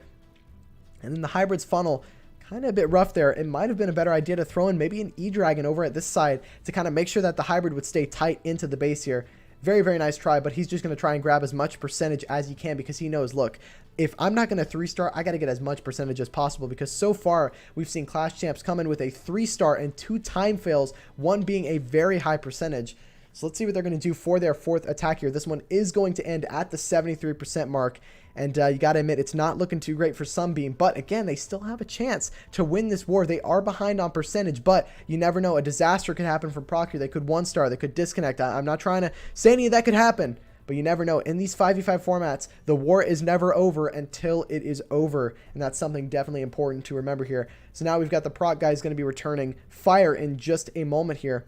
And then the hybrid's funnel, kind of a bit rough there. It might have been a better idea to throw in maybe an E-Dragon over at this side to kind of make sure that the hybrid would stay tight into the base here. Very, very nice try, but he's just going to try and grab as much percentage as he can because he knows, look, if I'm not going to 3-star, I got to get as much percentage as possible because so far we've seen Clash Champs come in with a 3-star and 2 time fails, one being a very high percentage. So let's see what they're going to do for their fourth attack here. This one is going to end at the 73% mark. And you got to admit, it's not looking too great for Sunbeam. But again, they still have a chance to win this war. They are behind on percentage, but you never know. A disaster could happen from Procure. They could 1-star. They could disconnect. I'm not trying to say any of that could happen, but you never know. In these 5v5 formats, the war is never over until it is over. And that's something definitely important to remember here. So now we've got the proc guys going to be returning fire in just a moment here.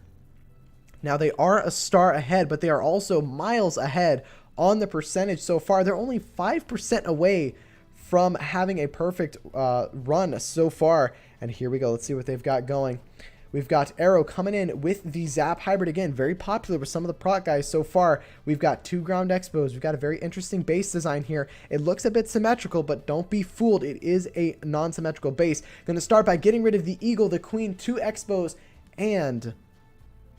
Now, they are a star ahead, but they are also miles ahead on the percentage so far. They're only 5% away from having a perfect run so far. And here we go. Let's see what they've got going. We've got Arrow coming in with the Zap Hybrid again. Very popular with some of the proc guys so far. We've got 2 ground expos. We've got a very interesting base design here. It looks a bit symmetrical, but don't be fooled. It is a non-symmetrical base. Going to start by getting rid of the Eagle, the Queen, 2 expos, and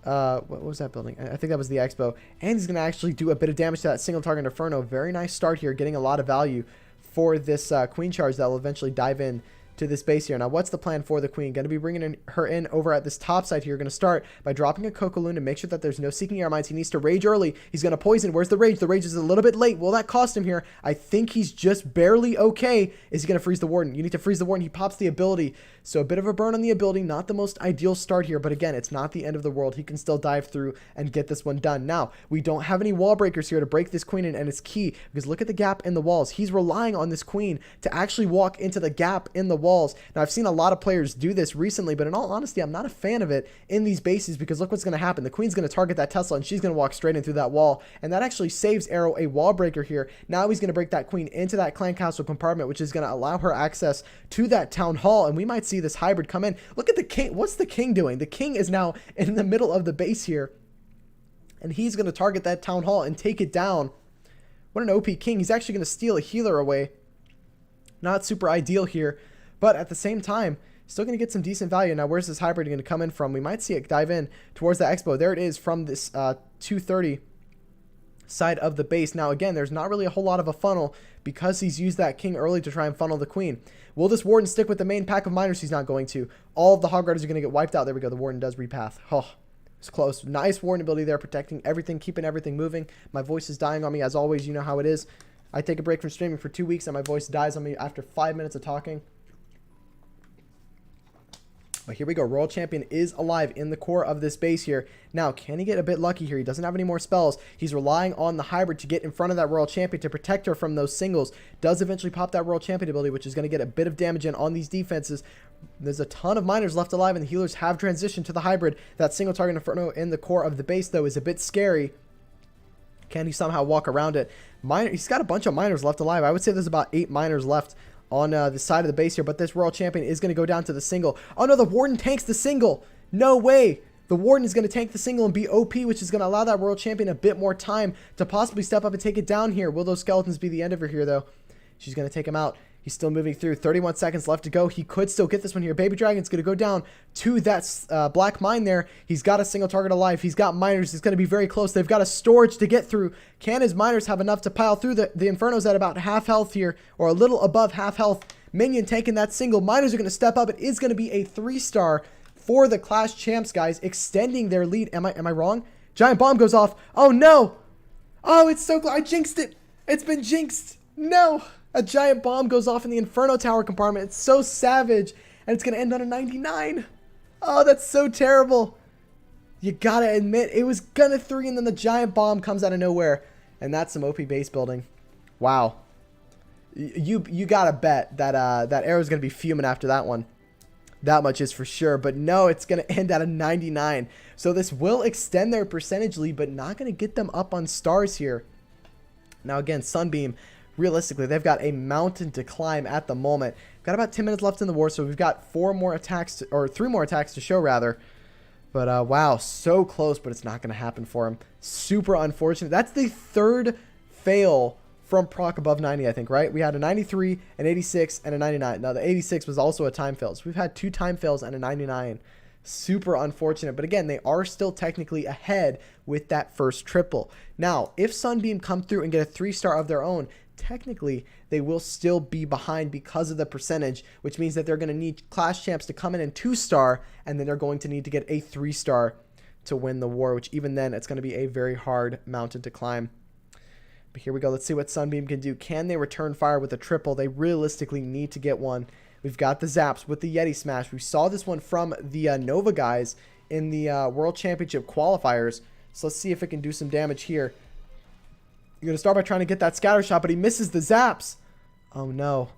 What was that building? I think that was the Expo. And he's going to actually do a bit of damage to that single target Inferno. Very nice start here, getting a lot of value for this queen charge that will eventually dive in to this base here. Now, what's the plan for the queen? Going to be bringing her in over at this top side here. Going to start by dropping a Coco-Loon to make sure that there's no Seeking Air Mines. He needs to rage early. He's going to poison. Where's the rage? The rage is a little bit late. Will that cost him here? I think he's just barely okay. Is he going to freeze the Warden? You need to freeze the Warden. He pops the ability. So a bit of a burn on the ability. Not the most ideal start here, but again, it's not the end of the world. He can still dive through and get this one done. Now, we don't have any wall breakers here to break this queen in, and it's key because look at the gap in the walls. He's relying on this queen to actually walk into the gap in the walls. Now, I've seen a lot of players do this recently, but in all honesty, I'm not a fan of it in these bases because look what's going to happen. The queen's going to target that Tesla and she's going to walk straight in through that wall, and that actually saves Arrow a wall breaker here. Now he's going to break that queen into that clan castle compartment, which is going to allow her access to that town hall, and we might see this hybrid come in. Look at the king. What's the king doing? The king is now in the middle of the base here, and he's going to target that town hall and take it down. What an OP king. He's actually going to steal a healer away. Not super ideal here, but at the same time, still going to get some decent value. Now, where's this hybrid going to come in from? We might see it dive in towards the Expo. There it is from this 230 side of the base. Now, again, there's not really a whole lot of a funnel because he's used that king early to try and funnel the queen. Will this Warden stick with the main pack of miners? He's not going to. All of the Hog Riders are going to get wiped out. There we go. The Warden does repath. Oh, it's close. Nice Warden ability there, protecting everything, keeping everything moving. My voice is dying on me, as always. You know how it is. I take a break from streaming for 2 weeks and my voice dies on me after 5 minutes of talking. But here we go. Royal Champion is alive in the core of this base here. Now, can he get a bit lucky here? He doesn't have any more spells. He's relying on the hybrid to get in front of that Royal Champion to protect her from those singles. Does eventually pop that Royal Champion ability, which is going to get a bit of damage in on these defenses. There's a ton of miners left alive, and the healers have transitioned to the hybrid. That single target Inferno in the core of the base, though, is a bit scary. Can he somehow walk around it? He's got a bunch of miners left alive. I would say there's about 8 miners left on the side of the base here, but this Royal Champion is going to go down to the single. Oh no, the Warden tanks the single. No way. The Warden is going to tank the single and be OP, which is going to allow that Royal Champion a bit more time to possibly step up and take it down here. Will those skeletons be the end of her here, though? She's going to take him out. He's still moving through. 31 seconds left to go. He could still get this one here. Baby Dragon's going to go down to that black mine there. He's got a single target alive. He's got miners. He's going to be very close. They've got a storage to get through. Can his miners have enough to pile through? The Inferno's at about half health here, or a little above half health. Minion taking that single. Miners are going to step up. It is going to be a 3-star for the Clash Champs, guys, extending their lead. Am I wrong? Giant bomb goes off. Oh, no. Oh, it's so close. I jinxed it. It's been jinxed. No. A giant bomb goes off in the Inferno Tower compartment. It's so savage. And it's going to end on a 99. Oh, that's so terrible. You got to admit, it was going to 3, and then the giant bomb comes out of nowhere. And that's some OP base building. Wow. You got to bet that that Arrow's going to be fuming after that one. That much is for sure. But no, it's going to end at a 99. So this will extend their percentage lead, but not going to get them up on stars here. Now, again, Sunbeam, realistically, they've got a mountain to climb at the moment. Got about 10 minutes left in the war, so we've got 3 more attacks to show, rather. But, wow, so close, but it's not going to happen for him. Super unfortunate. That's the 3rd fail from proc above 90, I think, right? We had a 93, an 86, and a 99. Now, the 86 was also a time fail. So we've had 2 time fails and a 99. Super unfortunate. But again, they are still technically ahead with that first triple. Now, if Sunbeam come through and get a 3-star of their own, technically they will still be behind because of the percentage, which means that they're going to need Clash Champs to come in and 2-star, and then they're going to need to get a 3-star to win the war, which even then it's going to be a very hard mountain to climb. But here we go. Let's see what Sunbeam can do. Can they return fire with a triple? They realistically need to get one. We've got the Zaps with the Yeti Smash. We saw this one from the Nova guys in the World Championship qualifiers. So let's see if it can do some damage here. You're going to start by trying to get that scatter shot, but he misses the Zaps. Oh, no.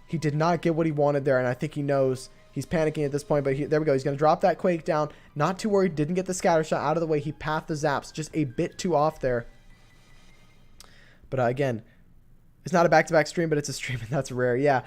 He did not get what he wanted there, and I think he knows. He's panicking at this point, but there we go. He's going to drop that Quake down. Not too worried. Didn't get the scatter shot out of the way. He pathed the Zaps. Just a bit too off there. But again, it's not a back-to-back stream, but it's a stream, and that's rare. Yeah,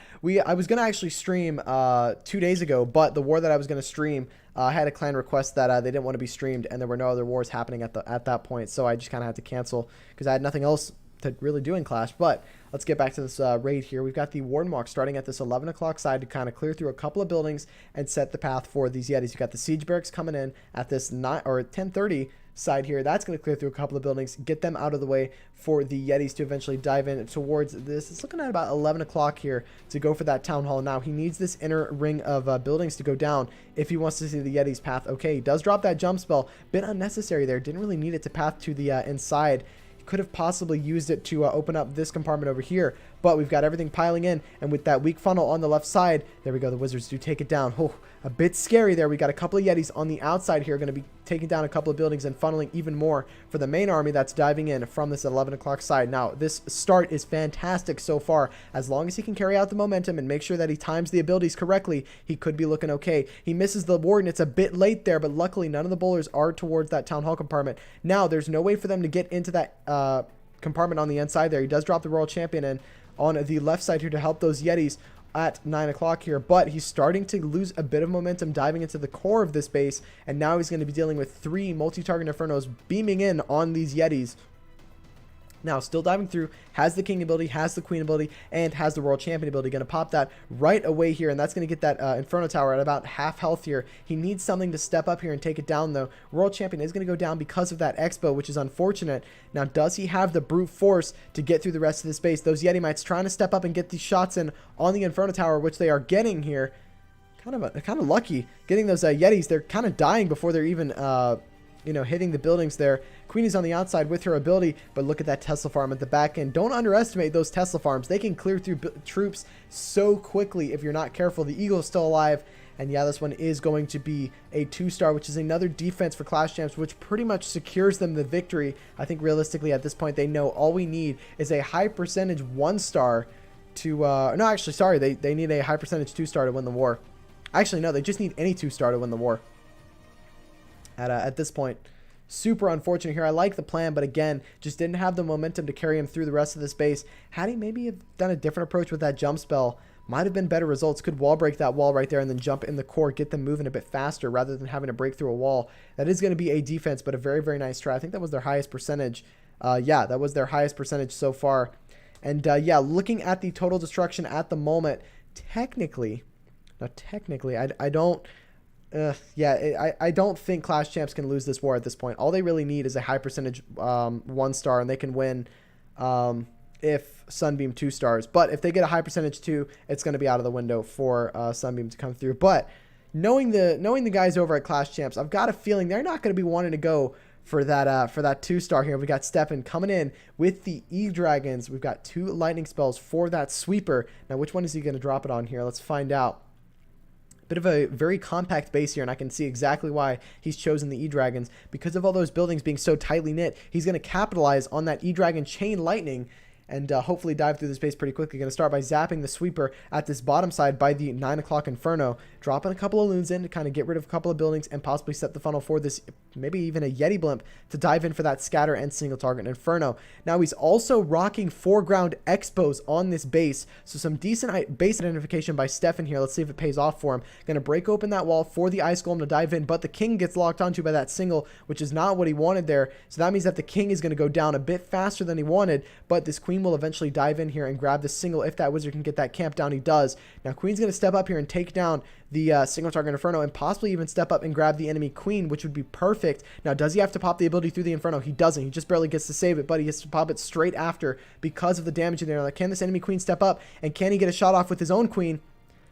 I was going to actually stream 2 days ago, but the war that I was going to stream, I had a clan request that they didn't want to be streamed, and there were no other wars happening at that point, so I just kind of had to cancel because I had nothing else to really do in Clash. But let's get back to this raid here. We've got the Warden Walk starting at this 11 o'clock side to kind of clear through a couple of buildings and set the path for these Yetis. You got the Siege Barracks coming in at this 9 or 10:30 side here. That's going to clear through a couple of buildings, get them out of the way for the Yetis to eventually dive in towards this. It's looking at about 11 o'clock here to go for that town hall. Now he needs this inner ring of buildings to go down if he wants to see the Yetis path. Okay, he does drop that jump spell. Bit unnecessary there. Didn't really need it to path to the inside. Could have possibly used it to open up this compartment over here, but we've got everything piling in, and with that weak funnel on the left side, there we go. The Wizards do take it down. Oh, a bit scary there. We got a couple of Yetis on the outside here, going to be taking down a couple of buildings and funneling even more for the main army that's diving in from this 11 o'clock side. Now, this start is fantastic so far. As long as he can carry out the momentum and make sure that he times the abilities correctly, he could be looking okay. He misses the Warden. It's a bit late there, but luckily none of the bowlers are towards that town hall compartment. Now, there's no way for them to get into that compartment on the inside there. He does drop the Royal Champion in on the left side here to help those Yetis at 9 o'clock here, but he's starting to lose a bit of momentum diving into the core of this base, and now he's going to be dealing with 3 multi-target Infernos beaming in on these Yetis. Now, still diving through, has the King ability, has the Queen ability, and has the Royal Champion ability. Going to pop that right away here, and that's going to get that Inferno Tower at about half health here. He needs something to step up here and take it down, though. Royal Champion is going to go down because of that Expo, which is unfortunate. Now, does he have the brute force to get through the rest of the space? Those Yeti Mites trying to step up and get these shots in on the Inferno Tower, which they are getting here. Kind of lucky getting those Yetis. They're kind of dying before they're even hitting the buildings there. Queen is on the outside with her ability, but look at that Tesla farm at the back end. Don't underestimate those Tesla farms. They can clear through troops so quickly if you're not careful. The Eagle is still alive, and yeah, this one is going to be a 2-star, which is another defense for Clash Champs, which pretty much secures them the victory. I think realistically at this point they know all we need is a high percentage 1-star to no, actually, sorry, they need a high percentage 2-star to win the war. Actually, no, they just need any 2-star to win the war at this point. Super unfortunate here. I like the plan, but again, just didn't have the momentum to carry him through the rest of this base. Had he maybe have done a different approach with that jump spell, might have been better results. Could wall break that wall right there and then jump in the core, get them moving a bit faster rather than having to break through a wall. That is going to be a defense, but a very, very nice try. I think that was their highest percentage. Yeah, that was their highest percentage so far. And yeah, looking at the total destruction at the moment, technically, I don't... I don't think Clash Champs can lose this war at this point. All they really need is a high percentage 1-star, and they can win if Sunbeam 2-stars. But if they get a high percentage 2, it's going to be out of the window for Sunbeam to come through. But knowing the guys over at Clash Champs, I've got a feeling they're not going to be wanting to go for that 2-star here. We got Steppen coming in with the E-Dragons. We've got 2 lightning spells for that sweeper. Now, which one is he going to drop it on here? Let's find out. Bit of a very compact base here, and I can see exactly why he's chosen the E-Dragons. Because of all those buildings being so tightly knit, he's going to capitalize on that E-Dragon chain lightning and hopefully dive through this base pretty quickly. Going to start by zapping the sweeper at this bottom side by the 9 o'clock Inferno. Dropping a couple of loons in to kind of get rid of a couple of buildings and possibly set the funnel for this, maybe even a Yeti blimp to dive in for that scatter and single target Inferno. Now he's also rocking foreground expos on this base, so some decent base identification by Steffen here. Let's see if it pays off for him. Going to break open that wall for the Ice Golem to dive in, but the King gets locked onto by that single, which is not what he wanted there. So that means that the King is going to go down a bit faster than he wanted, but this Queen will eventually dive in here and grab the single if that Wizard can get that camp down. He does. Now Queen's going to step up here and take down the single target Inferno and possibly even step up and grab the enemy Queen, which would be perfect. Now, does he have to pop the ability through the Inferno? He doesn't. He just barely gets to save it, but he has to pop it straight after because of the damage in there. Like, can this enemy Queen step up, and can he get a shot off with his own Queen?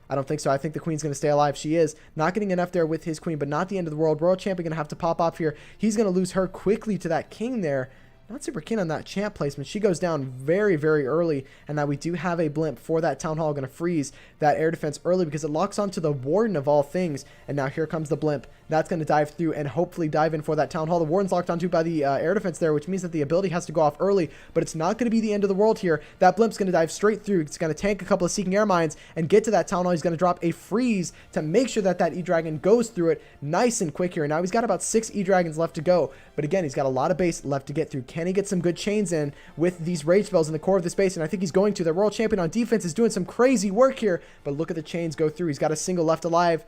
I don't think so. I think the Queen's going to stay alive. She is. Not getting enough there with his Queen, but not the end of the world. Royal Champion going to have to pop off here. He's going to lose her quickly to that King there. Not super keen on that champ placement. She goes down very, very early. And now we do have a blimp for that Town Hall. Going to freeze that air defense early because it locks onto the Warden of all things. And now here comes the blimp. That's going to dive through and hopefully dive in for that Town Hall. The Warden's locked onto by the air defense there, which means that the ability has to go off early. But it's not going to be the end of the world here. That blimp's going to dive straight through. It's going to tank a couple of Seeking Air Mines and get to that Town Hall. He's going to drop a freeze to make sure that that E-Dragon goes through it nice and quick here. And now he's got about 6 E-Dragons left to go. But again, he's got a lot of base left to get through. Can he get some good chains in with these rage spells in the core of this base? And I think he's going to. The Royal Champion on defense is doing some crazy work here, but look at the chains go through. He's got a single left alive.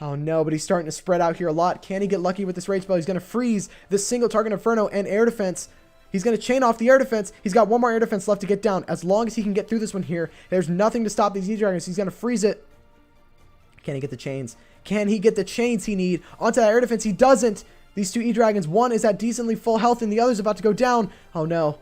Oh no, but he's starting to spread out here a lot. Can he get lucky with this rage spell? He's going to freeze this single target Inferno and air defense. He's going to chain off the air defense. He's got one more air defense left to get down. As long as he can get through this one here, there's nothing to stop these E-Dragons. He's going to freeze it. Can he get the chains? Can he get the chains he need onto that air defense? He doesn't. These two E-Dragons, one is at decently full health and the other's about to go down. Oh no.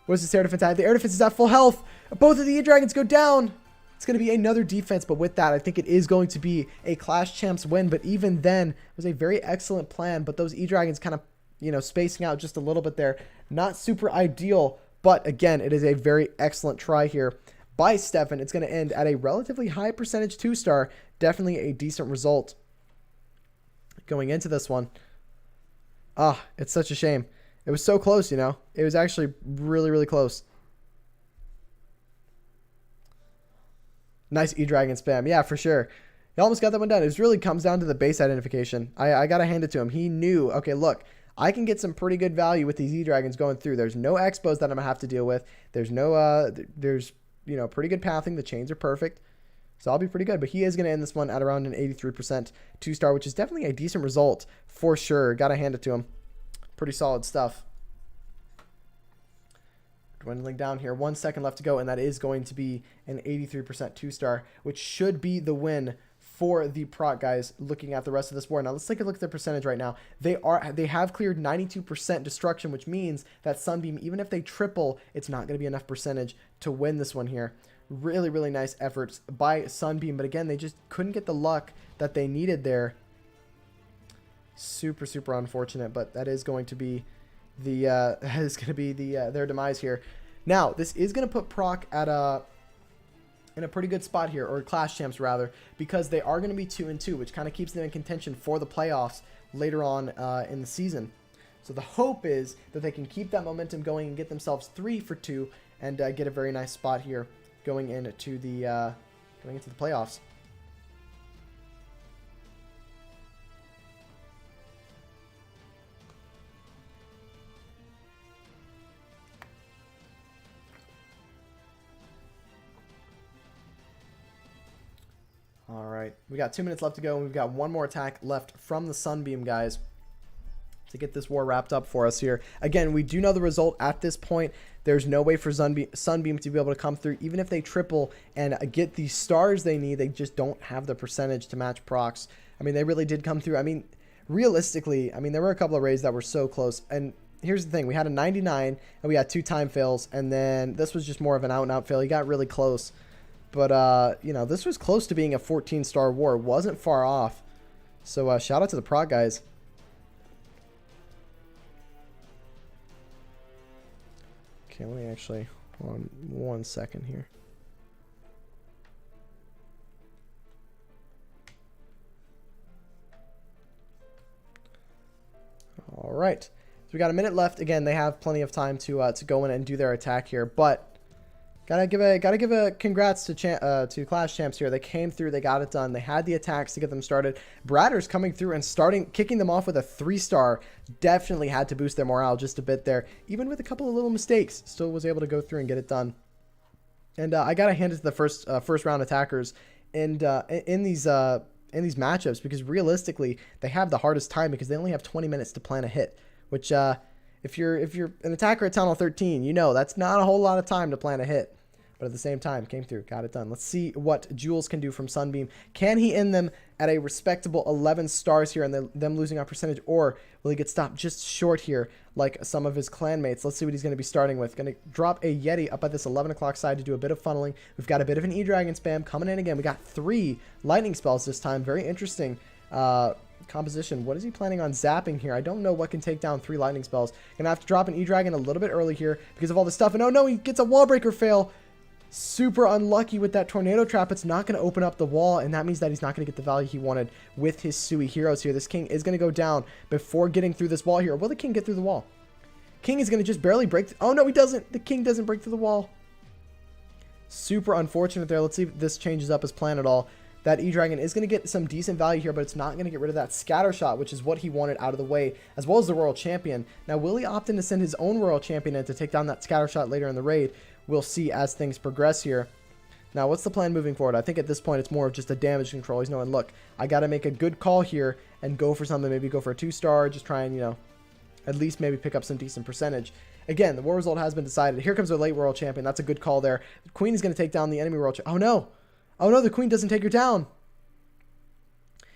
Where's this air defense at? The air defense is at full health. Both of the E-Dragons go down. It's going to be another defense, but with that, I think it is going to be a Clash Champs win. But even then, it was a very excellent plan. But those E-Dragons kind of, you know, spacing out just a little bit there. Not super ideal, but again, it is a very excellent try here by Stefan. It's going to end at a relatively high percentage 2-star. Definitely a decent result going into this one. Ah, it's such a shame. It was so close, you know. It was actually really, really close. Nice E-Dragon spam. Yeah, for sure. He almost got that one done. It really comes down to the base identification. I got to hand it to him. He knew, okay, look, I can get some pretty good value with these E-Dragons going through. There's no expos that I'm going to have to deal with. There's no, you know, pretty good pathing. The chains are perfect. So I'll be pretty good. But he is going to end this one at around an 83% 2-star, which is definitely a decent result for sure. Got to hand it to him. Pretty solid stuff. Dwindling down here. 1 second left to go, and that is going to be an 83% 2-star, which should be the win for the Proc guys looking at the rest of this war. Now let's take a look at their percentage right now. They have cleared 92% destruction, which means that Sunbeam, even if they triple, it's not going to be enough percentage to win this one here. Really, really nice efforts by Sunbeam, but again, they just couldn't get the luck that they needed there. Super, super unfortunate, but that is going to be the their demise here. Now, this is going to put Proc at in a pretty good spot here, or Clash Champs rather, because they are going to be 2-2, which kind of keeps them in contention for the playoffs later on in the season. So the hope is that they can keep that momentum going and get themselves 3-2 and get a very nice spot here going into the playoffs. All right, we got 2 minutes left to go, and we've got one more attack left from the Sunbeam guys to get this war wrapped up for us here. Again, we do know the result at this point. There's no way for Sunbeam to be able to come through. Even if they triple and get the stars they need, they just don't have the percentage to match Proc's. I mean, they really did come through. I mean, realistically, I mean, there were a couple of raids that were so close. And here's the thing. We had a 99, and we had 2 time fails, and then this was just more of an out-and-out fail. He got really close. But, you know, this was close to being a 14-star war. It wasn't far off. So, shout out to the Proc guys. Okay, let me actually, hold on 1 second here. All right. So we got a minute left. Again, they have plenty of time to go in and do their attack here, but gotta give a congrats to Clash Champs here. They came through, they got it done. They had the attacks to get them started. Bradder's coming through and kicking them off with a 3-star. Definitely had to boost their morale just a bit there. Even with a couple of little mistakes, still was able to go through and get it done. And I gotta hand it to the first round attackers and in these matchups, because realistically they have the hardest time because they only have 20 minutes to plan a hit, which if you're an attacker at Town Hall 13, you know that's not a whole lot of time to plan a hit. But at the same time, came through, got it done. Let's see what Jules can do from Sunbeam. Can he end them at a respectable 11 stars here and them losing on percentage, or will he get stopped just short here like some of his clanmates? Let's see what he's going to be starting with. Going to drop a Yeti up at this 11 o'clock side to do a bit of funneling. We've got a bit of an E-Dragon spam coming in again. We got 3 lightning spells this time. Very interesting composition. What is he planning on zapping here? I don't know what can take down 3 lightning spells. Gonna have to drop an E-Dragon a little bit early here because of all this stuff. And oh no, he gets a wall breaker fail. Super unlucky with that tornado trap. It's not going to open up the wall, and that means that he's not going to get the value he wanted with his Sui heroes here. This king is going to go down before getting through this wall here. Will the king get through the wall? King is going to just barely break. Oh no, he doesn't. The king doesn't break through the wall. Super unfortunate there. Let's see if this changes up his plan at all. That E-Dragon is going to get some decent value here, but it's not going to get rid of that scatter shot, which is what he wanted out of the way, as well as the Royal Champion. Now, will he opt in to send his own Royal Champion in to take down that scatter shot later in the raid? We'll see as things progress here. Now, what's the plan moving forward? I think at this point, it's more of just a damage control. He's knowing, look, I got to make a good call here and go for something. Maybe go for a 2-star, just try and, you know, at least maybe pick up some decent percentage. Again, the war result has been decided. Here comes our late world champion. That's a good call there. The queen is going to take down the enemy world champion. Oh, no. Oh, no, the queen doesn't take her down.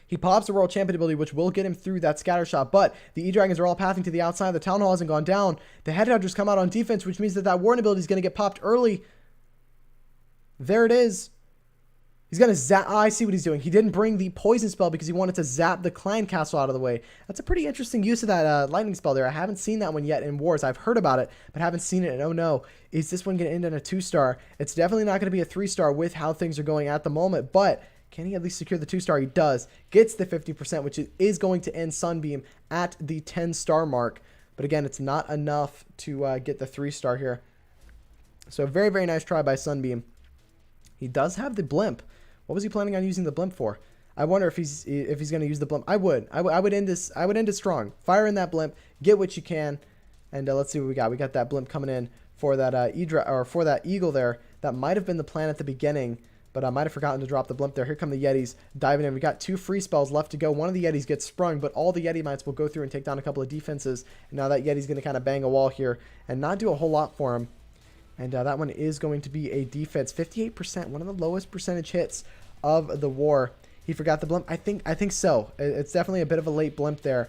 He pops the world champion ability, which will get him through that scatter shot. But the E-Dragons are all pathing to the outside. The Town Hall hasn't gone down. The Headhunters come out on defense, which means that that Warren ability is going to get popped early. There it is. He's going to zap. Oh, I see what he's doing. He didn't bring the poison spell because he wanted to zap the clan castle out of the way. That's a pretty interesting use of that lightning spell there. I haven't seen that one yet in Wars. I've heard about it, but haven't seen it. And oh no, is this one going to end in a 2-star? It's definitely not going to be a 3-star with how things are going at the moment, but can he at least secure the 2-star? He does. Gets the 50%, which is going to end Sunbeam at the 10-star mark. But again, it's not enough to get the 3-star here. So very, very nice try by Sunbeam. He does have the blimp. What was he planning on using the blimp for? I wonder if he's going to use the blimp. I would end this. I would end it strong. Fire in that blimp. Get what you can, and let's see what we got. We got that blimp coming in for that for that eagle there. That might have been the plan at the beginning, but I might have forgotten to drop the blimp there. Here come the Yetis diving in. We got 2 free spells left to go. One of the Yetis gets sprung, but all the Yeti mites will go through and take down a couple of defenses. And now that Yeti's going to kind of bang a wall here and not do a whole lot for him. And that one is going to be a defense. 58%, one of the lowest percentage hits of the war. He forgot the blimp. I think so. It's definitely a bit of a late blimp there.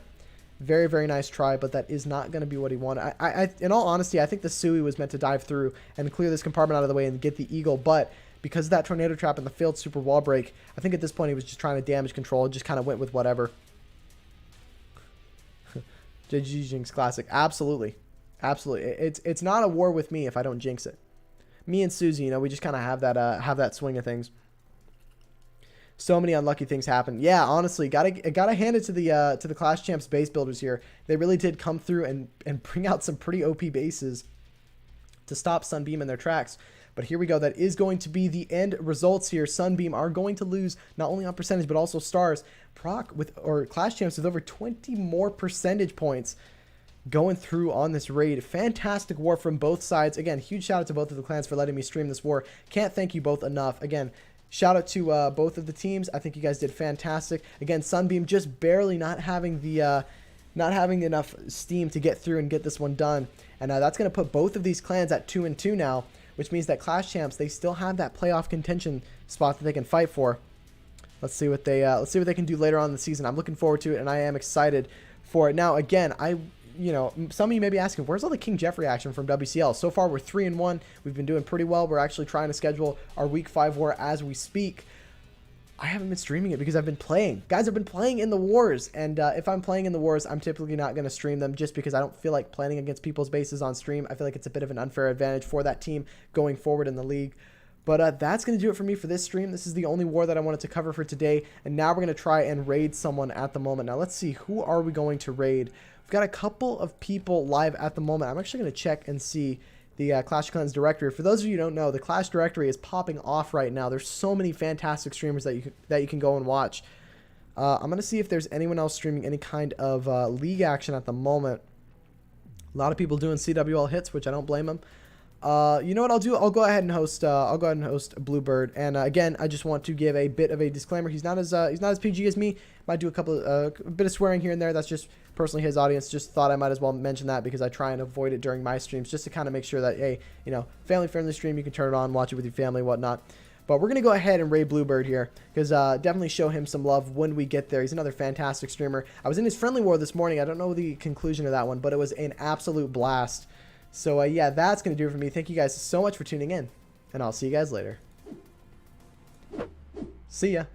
Very, very nice try, but that is not going to be what he wanted. In all honesty, I think the Sui was meant to dive through and clear this compartment out of the way and get the eagle, but because of that tornado trap and the failed super wall break, I think at this point he was just trying to damage control and just kind of went with whatever. JG Jinx Classic. Absolutely. Absolutely. It's not a war with me if I don't jinx it. Me and Susie, you know, we just kind of have that swing of things. So many unlucky things happen. Yeah, honestly, gotta hand it to the Clash Champs base builders here. They really did come through and bring out some pretty OP bases to stop Sunbeam in their tracks. But here we go. That is going to be the end results here. Sunbeam are going to lose not only on percentage but also stars. Clash Champs with over 20 more percentage points going through on this raid. Fantastic war from both sides. Again, huge shout out to both of the clans for letting me stream this war. Can't thank you both enough. Again, shout out to both of the teams. I think you guys did fantastic. Again, Sunbeam just barely not having enough steam to get through and get this one done. And that's going to put both of these clans at 2-2 now, which means that Clash Champs, they still have that playoff contention spot that they can fight for. Let's see what they can do later on in the season. I'm looking forward to it, and I am excited for it. Now, again, some of you may be asking, where's all the King Jeffrey action from WCL? So far, we're 3-1. We've been doing pretty well. We're actually trying to schedule our Week 5 war as we speak. I haven't been streaming it because I've been playing. Guys, I've been playing in the wars, and if I'm playing in the wars, I'm typically not going to stream them just because I don't feel like playing against people's bases on stream. I feel like it's a bit of an unfair advantage for that team going forward in the league. But that's going to do it for me for this stream. This is the only war that I wanted to cover for today, and now we're going to try and raid someone at the moment. Now, let's see. Who are we going to raid? We've got a couple of people live at the moment. I'm actually going to check and see the Clash of Clans directory. For those of you who don't know, the Clash directory is popping off right now. There's so many fantastic streamers that you can go and watch. I'm going to see if there's anyone else streaming any kind of league action at the moment. A lot of people doing CWL hits, which I don't blame them. You know what I'll do? I'll go ahead and host Bluebird. And again, I just want to give a bit of a disclaimer. He's not as PG as me. Might do a bit of swearing here and there. That's just personally his audience. Just thought I might as well mention that because I try and avoid it during my streams, just to kind of make sure that, hey, you know, family friendly stream. You can turn it on, watch it with your family, whatnot. But we're gonna go ahead and raid Bluebird here because definitely show him some love when we get there. He's another fantastic streamer. I was in his friendly war this morning. I don't know the conclusion of that one, but it was an absolute blast. So yeah, that's going to do it for me. Thank you guys so much for tuning in, and I'll see you guys later. See ya.